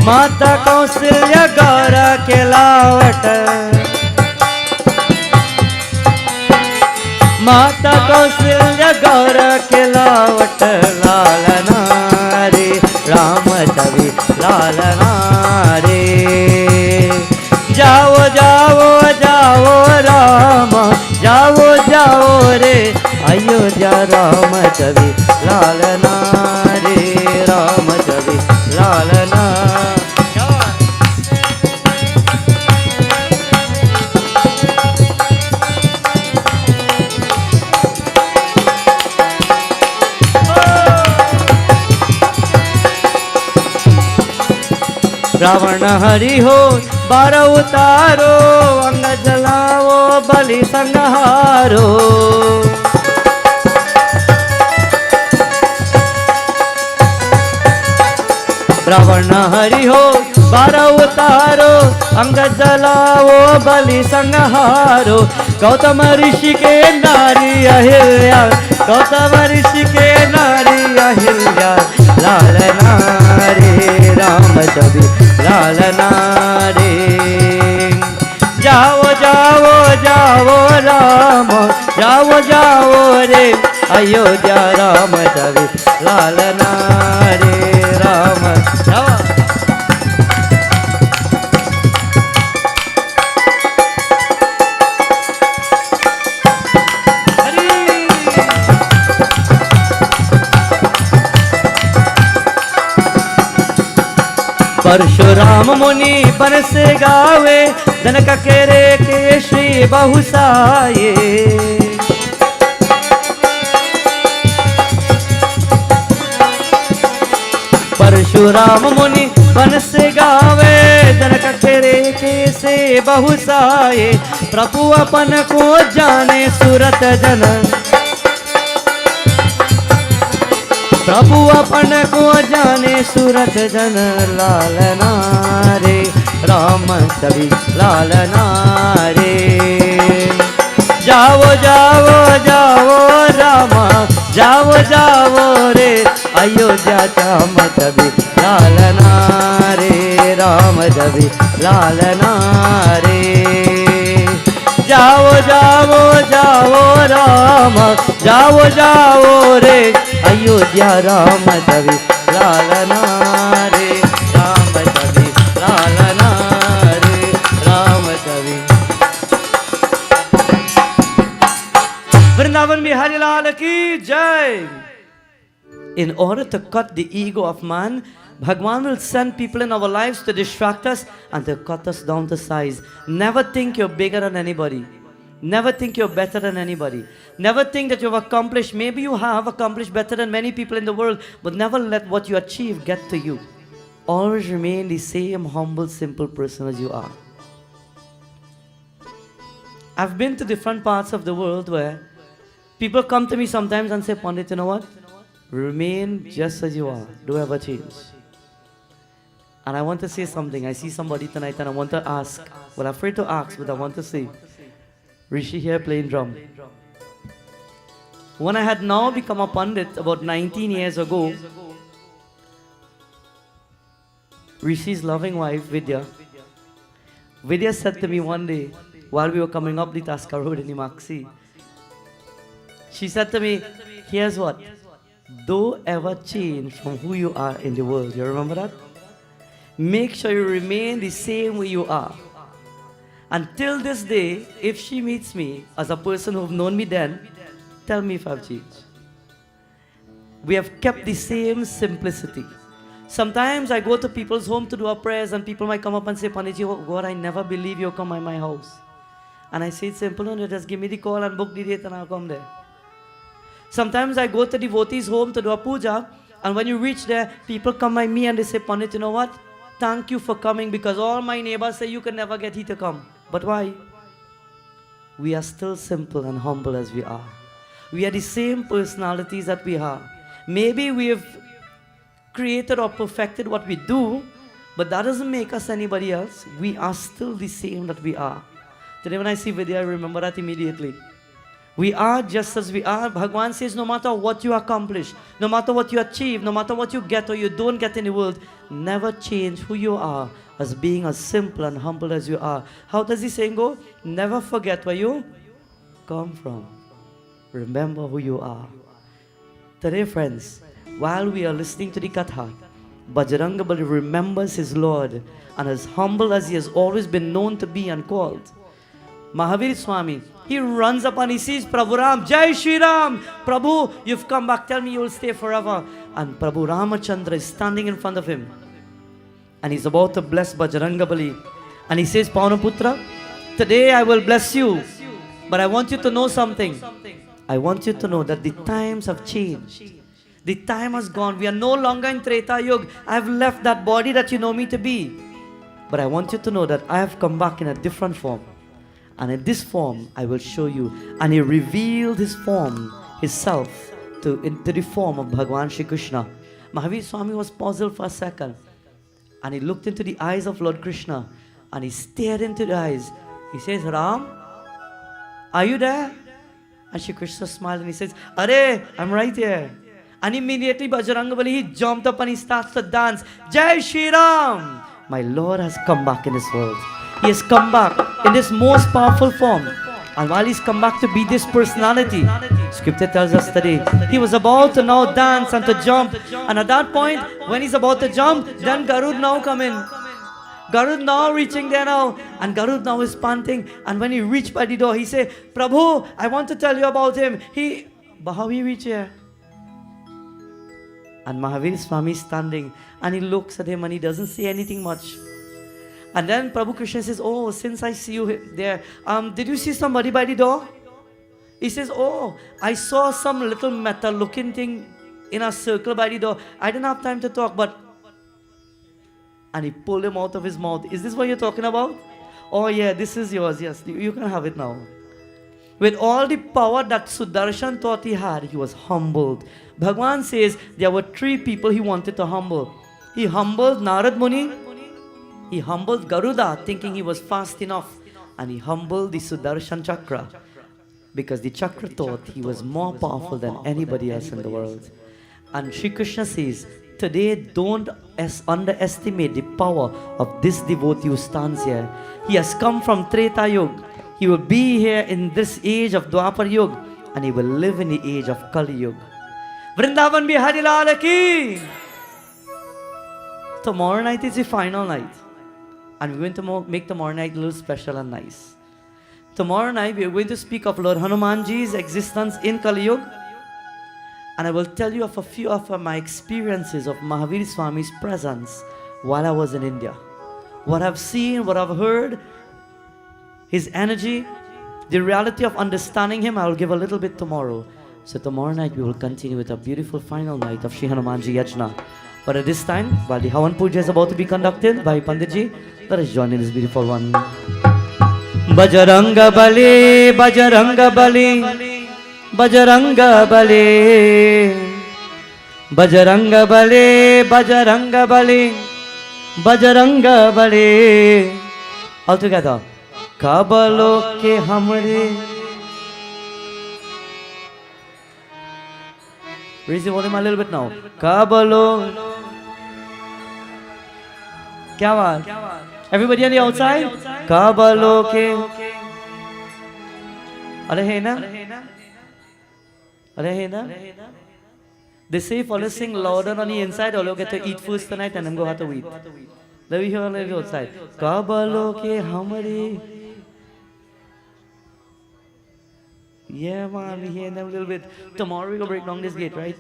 माता कौशल्या गौर के लावट, माता कौशल्या गौर के लावट। लालना रे राम छवि लालना रे। जाओ जाओ जाओ राम, जाओ जाओ रे अयोध्या। राम छवि लालना रे, राम छवि लालना। रावण हरि हो 12 उतारो, अंग जलाओ बलि संहारो। रावण हरि हो 12 उतारो, अंग जलाओ बलि संहारो। गौतम ऋषि के नारी अहिल्या, गौतम ऋषि के नारी अहिल्या। लालना रे राम छवि लालना रे। जाओ जाओ जाओ राम, जाओ जाओ रे अयोध्या। राम छवि लालना रे, राम जाओ। परशुराम मुनि बन से गावे, जनक केरे के श्री बहुसाये। परशुराम मुनि बन से गावे, जनक केरे के से बहुसाये। प्रभु अपन को जाने सूरत जन, प्रभु अपन को जाने सूरत जन। लालना रे राम छवि लालना रे। जाओ जाओ जाओ राम, जाओ जाओ रे अयोध्या। राम छवि लालना रे, राम छवि लालना रे। जाओ जाओ जाओ राम, जाओ जाओ रे अयोध्या। राम छवि लालना रे, राम छवि लालना रे, राम छवि। वृंदावन बिहारी लाल की जय। In order to cut the ego of man, Bhagwan will send people in our lives to distract us and to cut us down to size. Never think you're bigger than anybody. Never think you're better than anybody. Never think that you've accomplished. Maybe you have accomplished better than many people in the world, but never let what you achieve get to you. Always remain the same humble, simple person as you are. I've been to different parts of the world where people come to me sometimes and say, Pandit, you know what? Remain just as you are. Don't ever change. And I want to say something. I see somebody tonight and I want to ask. Well, I'm afraid to ask, but I want to say. Rishi here playing drum. When I had now become a Pandit about 19 years ago, Rishi's loving wife, Vidya said to me one day, while we were coming up the Taska Road in Imaxi, she said to me, here's what, don't ever change from who you are in the world. You remember that? Make sure you remain the same way you are. Until this day, if she meets me as a person who've known me then, tell me if I've changed. We have kept the same simplicity. Sometimes I go to people's home to do our prayers and people might come up and say, Panditji, oh God, I never believe you'll come by my house. And I say, it's simple, no, just give me the call and book the date and I'll come there. Sometimes I go to devotees' home to do a puja, and when you reach there, people come by me and they say, Pandit, you know what? Thank you for coming, because all my neighbors say you can never get here to come. But why? We are still simple and humble as we are. We are the same personalities that we are. Maybe we have created or perfected what we do, but that doesn't make us anybody else. We are still the same that we are. Today when I see Vidya, I remember that immediately. We are just as we are. Bhagwan says, no matter what you accomplish, no matter what you achieve, no matter what you get or you don't get in the world, never change who you are as being as simple and humble as you are. How does he saying go? Never forget where you come from. Remember who you are. Today, friends, while we are listening to the Katha, Bajrangabali remembers his Lord, and as humble as he has always been known to be and called, Mahavir Swami, he runs up and he sees Prabhu Ram, Jai Shri Ram, Prabhu, you've come back, tell me you will stay forever. And Prabhu Ramachandra is standing in front of him, and he's about to bless Bajrangabali, and he says, Paunaputra, today I will bless you, but I want you to know something. I want you to know that the times have changed. The time has gone. We are no longer in Treta Yuga. I have left that body that you know me to be. But I want you to know that I have come back in a different form. And in this form, I will show you. And he revealed his form, his self, into the form of Bhagwan Shri Krishna. Mahavir Swami was puzzled for a second. And he looked into the eyes of Lord Krishna. And he stared into the eyes. He says, Ram, are you there? And Shri Krishna smiled and he says, Arey, I'm right here. And immediately Bajrangabali, he jumped up and he starts to dance. Jai Shri Ram! My Lord has come back in this world. He has come back in this most powerful form. And while he's come back to be this personality, Scripture tells us today, he was about to now dance and to jump. And at that point, when he's about to jump, then Garuda now come in. Garuda now reaching there now. And Garuda now is panting. And when he reached by the door, he said, Prabhu, I want to tell you about him. But how he reached here? And Mahavir Swami is standing and he looks at him and he doesn't say anything much. And then Prabhu Krishna says, oh, since I see you there, did you see somebody by the door? He says, oh, I saw some little metal looking thing in a circle by the door. I didn't have time to talk, but... And he pulled him out of his mouth. Is this what you're talking about? Oh yeah, this is yours. Yes, you can have it now. With all the power that Sudarshan thought he had, he was humbled. Bhagwan says there were three people he wanted to humble. He humbled Narad Muni, he humbled Garuda, thinking he was fast enough, and he humbled the Sudarshan Chakra, because the Chakra thought he was more powerful than anybody else in the world. And Shri Krishna says, today don't underestimate the power of this devotee who stands here. He has come from Treta Yuga. He will be here in this age of Dwapar Yuga, and he will live in the age of Kali Yuga. Vrindavan Bihari Lal Ki! Tomorrow night is the final night. And we're going to make tomorrow night a little special and nice. Tomorrow night we are going to speak of Lord Hanumanji's existence in Kali Yuga. And I will tell you of a few of my experiences of Mahavir Swami's presence while I was in India. What I've seen, what I've heard, his energy, the reality of understanding him, I will give a little bit tomorrow. So tomorrow night we will continue with a beautiful final night of Shri Hanuman Yajna. But at this time, while the Havan Puja is about to be conducted by Panditji, let us join in this beautiful one. Bajranga Bali, Bajranga Bali, Bajranga Bali, Bajranga Bali, Bajranga Bali, Bajranga Bali. All together. Kabalo ke hamare. Raise the volume a little bit now. Kabalo. Kya baat? Everybody on the outside? Kabalo ke. Are hai na? Are hai na? They say if all sing louder on the inside, all you get to eat first tonight and then go have to eat. Let me hear on the outside. Kabalo ke hamare. Yeah, man, we hear them a little bit. Tomorrow we go break down this gate, right?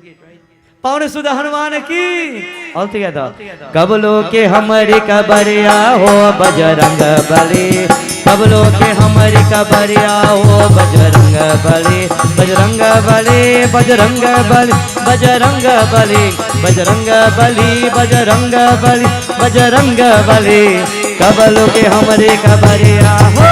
Paune Sudha Hanuman ki! All together. Kabalo ke hamare kabariya ho Bajranga Bali. Kabalo ke hamare kabariya ho Bajranga Bali. Bajranga Bali, Bajranga Bali, Bajranga Bali, Bajranga Bali, Bajranga Bali, Bajranga Bali. Kabalo ke hamare kabariya ho.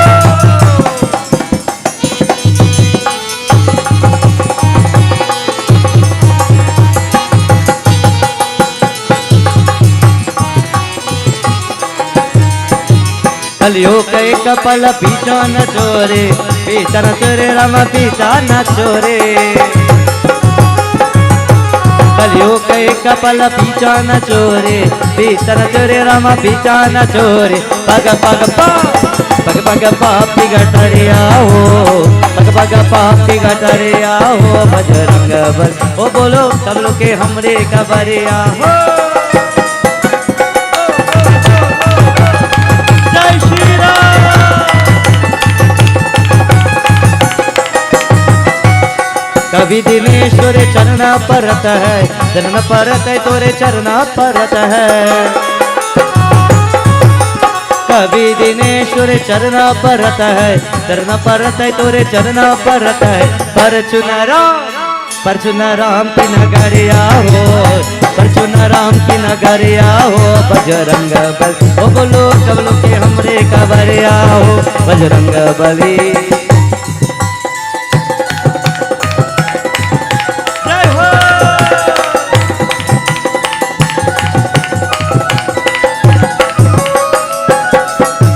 कलियो के couple पीछो न छोरे पीछा न चोरे राम पीछा न चोरे कलियो के कपल पीछा न चोरे पीछा न चोरे राम पीछा न चोरे पग पग पापी गटरिया हो पग पापी गटरिया हो बजरंग बल ओ बोलो सब लोग के हमरे कबरिया हो जय श्री राम। कवि दिनेश्वर चरण परत है चरण परत है तोरे चरण परत है कवि दिनेश्वर चरण परत है चरण परत है तोरे चरण परत है परचुन राम की नगरिया हो परचुन राम की नगरिया हो बजरंग बल ओ बोलो कबलो के हमरे कबरिया हो बजरंग बली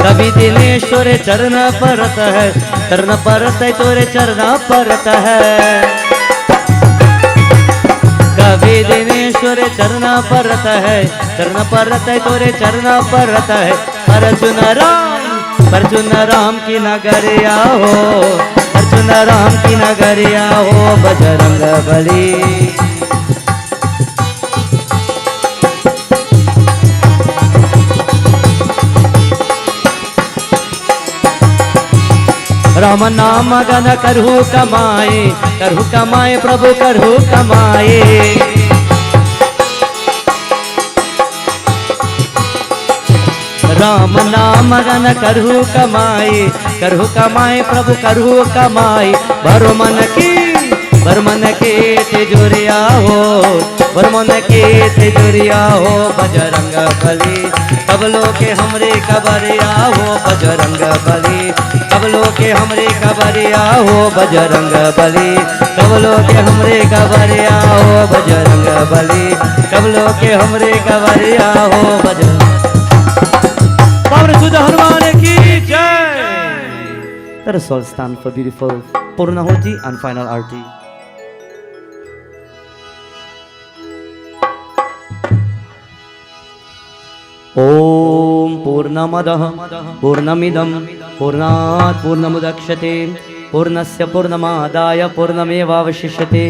कवि दिनेश्वर चरण परत है तोरे चरण परत है कवि दिनेश्वर चरण परत है तोरे चरण परत है परचुन राम की नगरिया हो परचुन राम की नगरिया हो बजरंग बली राम नाम गन करहु कमाए प्रभु करहु कमाए राम नाम गन करहु कमाए प्रभु करहु कमाए भर मन के तिजोरिया हो बजरंग बली कबलो के हमरे कबरिया हो बजरंग बली कबलो के हमरे कबरिया हो बजरंग बली कबलो के हमरे कबरिया हो बजरंग बली कबलो के हमरे कबरिया हो बजरंग पवन सुत हनुमान की जय। Let us all stand for beautiful Purnahoti and final arti. ओम पूर्णमदः पूर्णमिदं पूर्णात् पूर्णमुदच्यते पूर्णस्य पूर्णमादाय पूर्णमेवावशिष्यते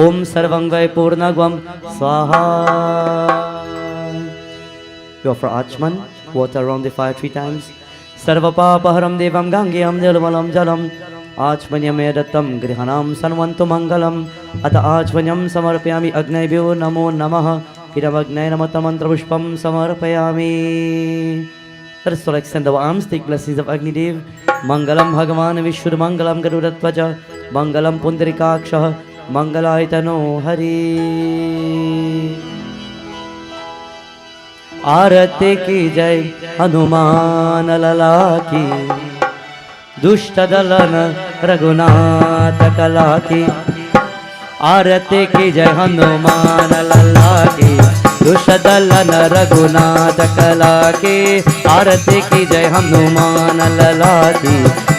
ओम सर्वं वै पूर्णगं स्वाहा। You offer Achman, water around the fire 3 times. सर्वपापहरं देवं गाङ्गेयं निर्मलं जलम् आचमन्यमे दत्तं गृहाणां सन्वन्तु मङ्गलम् अत आचमन्यं समर्पयामि अग्नेभ्यो नमो नमः Kiravagnaय namata mantra pushpam samarpayami. Let us all extend our arms, take blessings of Agni Dev. Mangalam Bhagavan Vishwar Mangalam Garuda Tvaja Mangalam Pundarikaksha Mangalayatano Hari. आरती की जय हनुमान लला की दुष्ट दलन रघुनाथ कला की आरती की जय हनुमान लला की दुष्ट दलन रघुनाथ कला की आरती की जय हनुमान लला की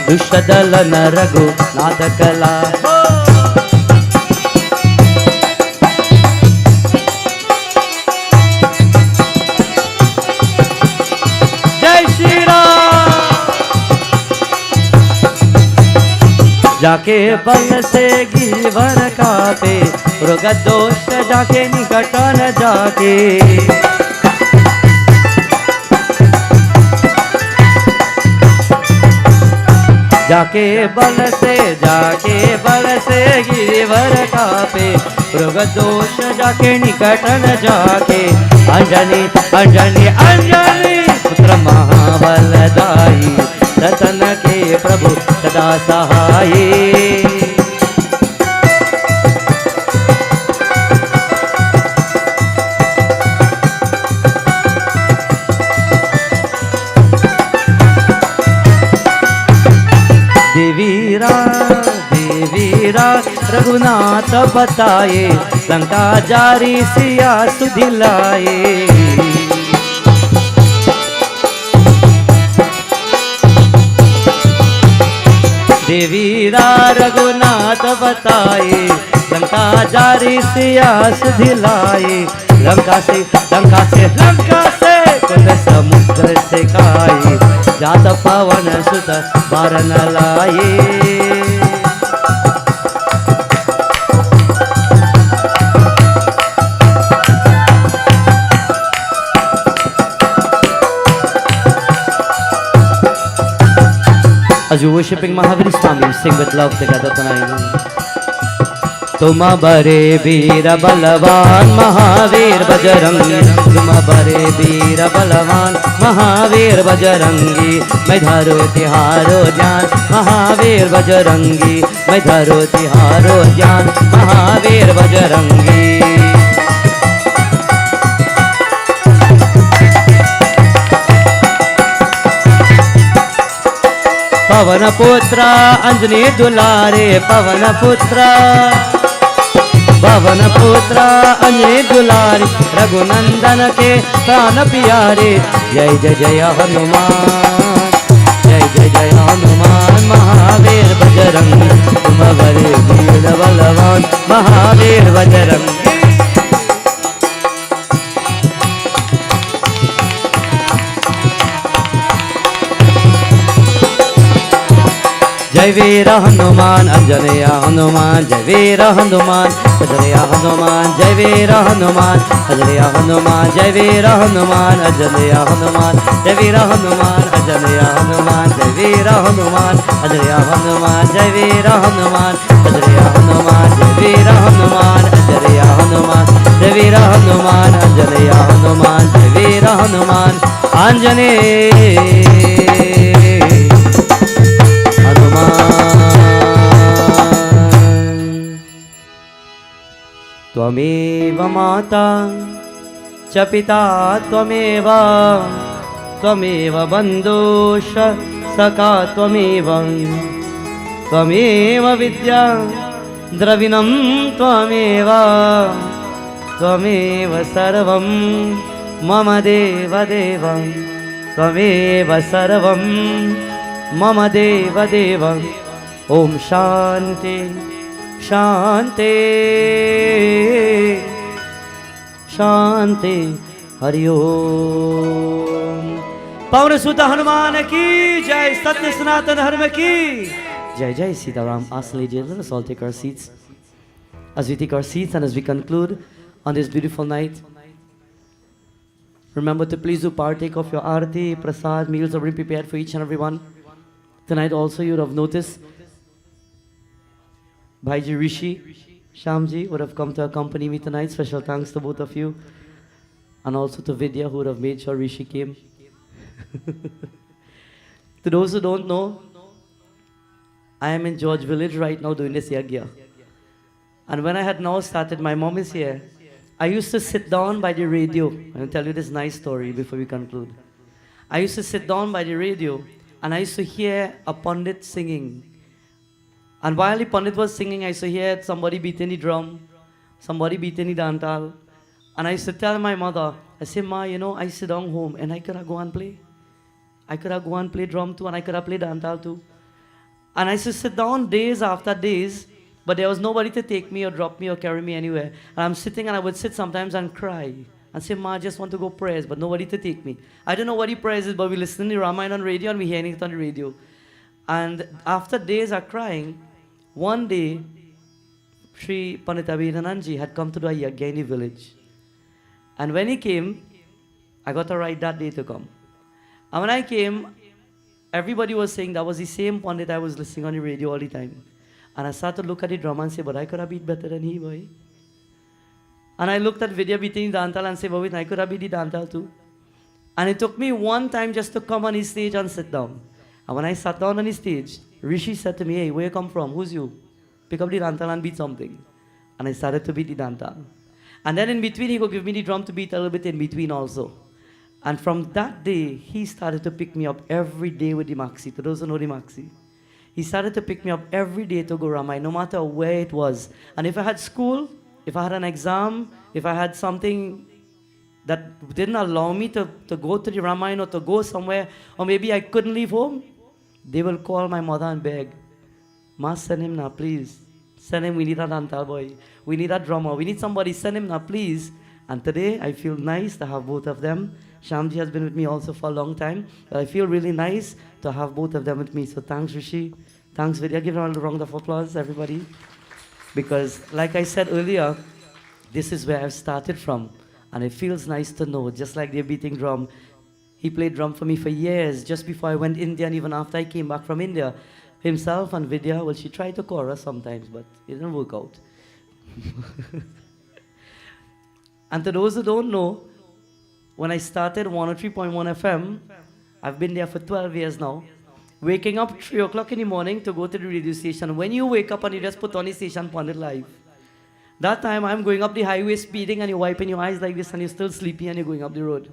दुष्ट दलन रघुनाथ कला। जाके बल से गिरवर कापे रोग दोष जाके निकट न जाके जाके बल से गिरवर कापे रोग दोष जाके निकट न जाके अंजनी अंजनी अंजनी पुत्र महाबलदाई रतन के प्रभु सदा सहाय। देवीरा देवीरा रघुनाथ बताए लंका जारी सिया सुधिलाए वीरा रघुनाथ बताए, लंका जारी सियास दिलाए। लंका से कुल समुद्र से खाए, जात पवन सुत बार न लाए। As you're worshipping Mahavir Swami, sing with love together tonight. तुम बरे वीर बलवान महावीर बजरंगी, तुम बरे वीर बलवान महावीर बजरंगी। मैं धरो तिहारो ज्ञान महावीर बजरंगी, मैं धरो तिहारो ज्ञान महावीर बजरंगी। पवन पुत्र अंजनी दुलारे, पवन पुत्र अंजनी दुलारे, रघुनंदन के प्राण प्यारे। जय जय जय हनुमान, जय जय जय हनुमान महावीर बजरंगी। तुम बरे वीर बलवान महावीर बजरंगी। जय वीर हनुमान अंजनेय हनुमान, जय वीर हनुमान अंजनेय हनुमान, जय वीर हनुमान अंजनेय हनुमान, जय वीर हनुमान अंजनेय हनुमान, जय वीर हनुमान अंजनेय हनुमान, जय वीर हनुमान अंजनेय हनुमान, जय वीर हनुमान अंजनेय हनुमान, जय वीर हनुमान अंजनेय हनुमान, जय वीर हनुमान अंजनेय हनुमान, जय वीर हनुमान अंजनेय त्वमेव माता च पिता त्वमेव, त्वमेव बन्धुश्च सखा त्वमेव, त्वमेव विद्या द्रविणं त्वमेव, त्वमेव सर्वं मम देव देव, त्वमेव सर्वं मम देव देव। ओम शांति शांति शांति, हरि ओम। पवन सुत हनुमान की जय, सत्य सनातन धर्म की जय। जय Sitaram. Ask ladies, let us all take our seats. As we take our seats and as we conclude on this beautiful night, remember to please do partake of your arati, prasad, meals are being prepared for each and every one. Tonight also you would have noticed Bhaiji Rishi, Shamji would have come to accompany me tonight. Special thanks to both of you. And also to Vidya who would have made sure Rishi came. To those who don't know, I am in George Village right now doing this yagya. And when I had now started, my mom is here. I used to sit down by the radio. I'll tell you this nice story before we conclude. I used to sit down by the radio and I used to hear a Pandit singing. And while the Pandit was singing, I used to hear somebody beating the drum, somebody beating the dantal. And I used to tell my mother, I said, Ma, you know, I sit down home and I could have go and play. I could have go and play drum too, and I could have played dantal too. And I used to sit down days after days, but there was nobody to take me or drop me or carry me anywhere. And I'm sitting and I would sit sometimes and cry. And say, Ma, I just want to go prayers, but nobody to take me. I don't know what he prayers is, but we listen to Ramayana on radio and we hearing it on the radio. And after days of crying, one day, Shri Panditabhirananji had come to the Yagyaini village. And when he came, I got a right that day to come. And when I came, everybody was saying that was the same Pandit I was listening on the radio all the time. And I started to look at the drama and say, but I could have beat better than he, boy. And I looked at Vidya beating the dantal and say, but I could have beat the dantal too. And it took me one time just to come on his stage and sit down. And when I sat down on his stage, Rishi said to me, hey, where you come from? Who's you? Pick up the dantal and beat something. And I started to beat the dantal. And then in between, he would give me the drum to beat a little bit in between also. And from that day, he started to pick me up every day with the maxi. To those who know the maxi. He started to pick me up every day to go Ramai, no matter where it was. And if I had school, if I had an exam, if I had something that didn't allow me to go to the Ramayana or to go somewhere, or maybe I couldn't leave home, they will call my mother and beg. Must send him now, please. Send him, we need a dantal boy. We need a drummer. We need somebody, send him now, please. And today, I feel nice to have both of them. Shamji has been with me also for a long time. But I feel really nice to have both of them with me. So thanks, Rishi. Thanks, Vidya. Give them a round of applause, everybody. Because, like I said earlier, this is where I've started from. And it feels nice to know, just like they're beating drum. He played drum for me for years, just before I went India and even after I came back from India. Himself and Vidya, well, she tried to chorus sometimes, but it didn't work out. And to those who don't know, when I started 103.1 FM, I've been there for 12 years now. Waking up 3 o'clock in the morning to go to the radio station. When you wake up and you just put on the station, Pandit Live. That time I'm going up the highway speeding and you're wiping your eyes like this and you're still sleepy and you're going up the road.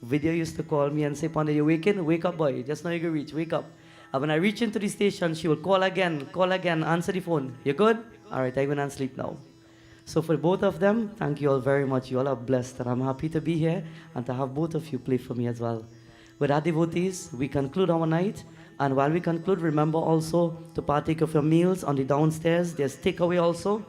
Vidya used to call me and say, Pandit, you waking? Wake up, boy. Just now you can reach. Wake up. And when I reach into the station, she will call again, answer the phone. You good? All right, I'm going to sleep now. So for both of them, thank you all very much. You all are blessed and I'm happy to be here and to have both of you play for me as well. With our devotees, we conclude our night. And while we conclude, remember also to partake of your meals on the downstairs. There's takeaway also.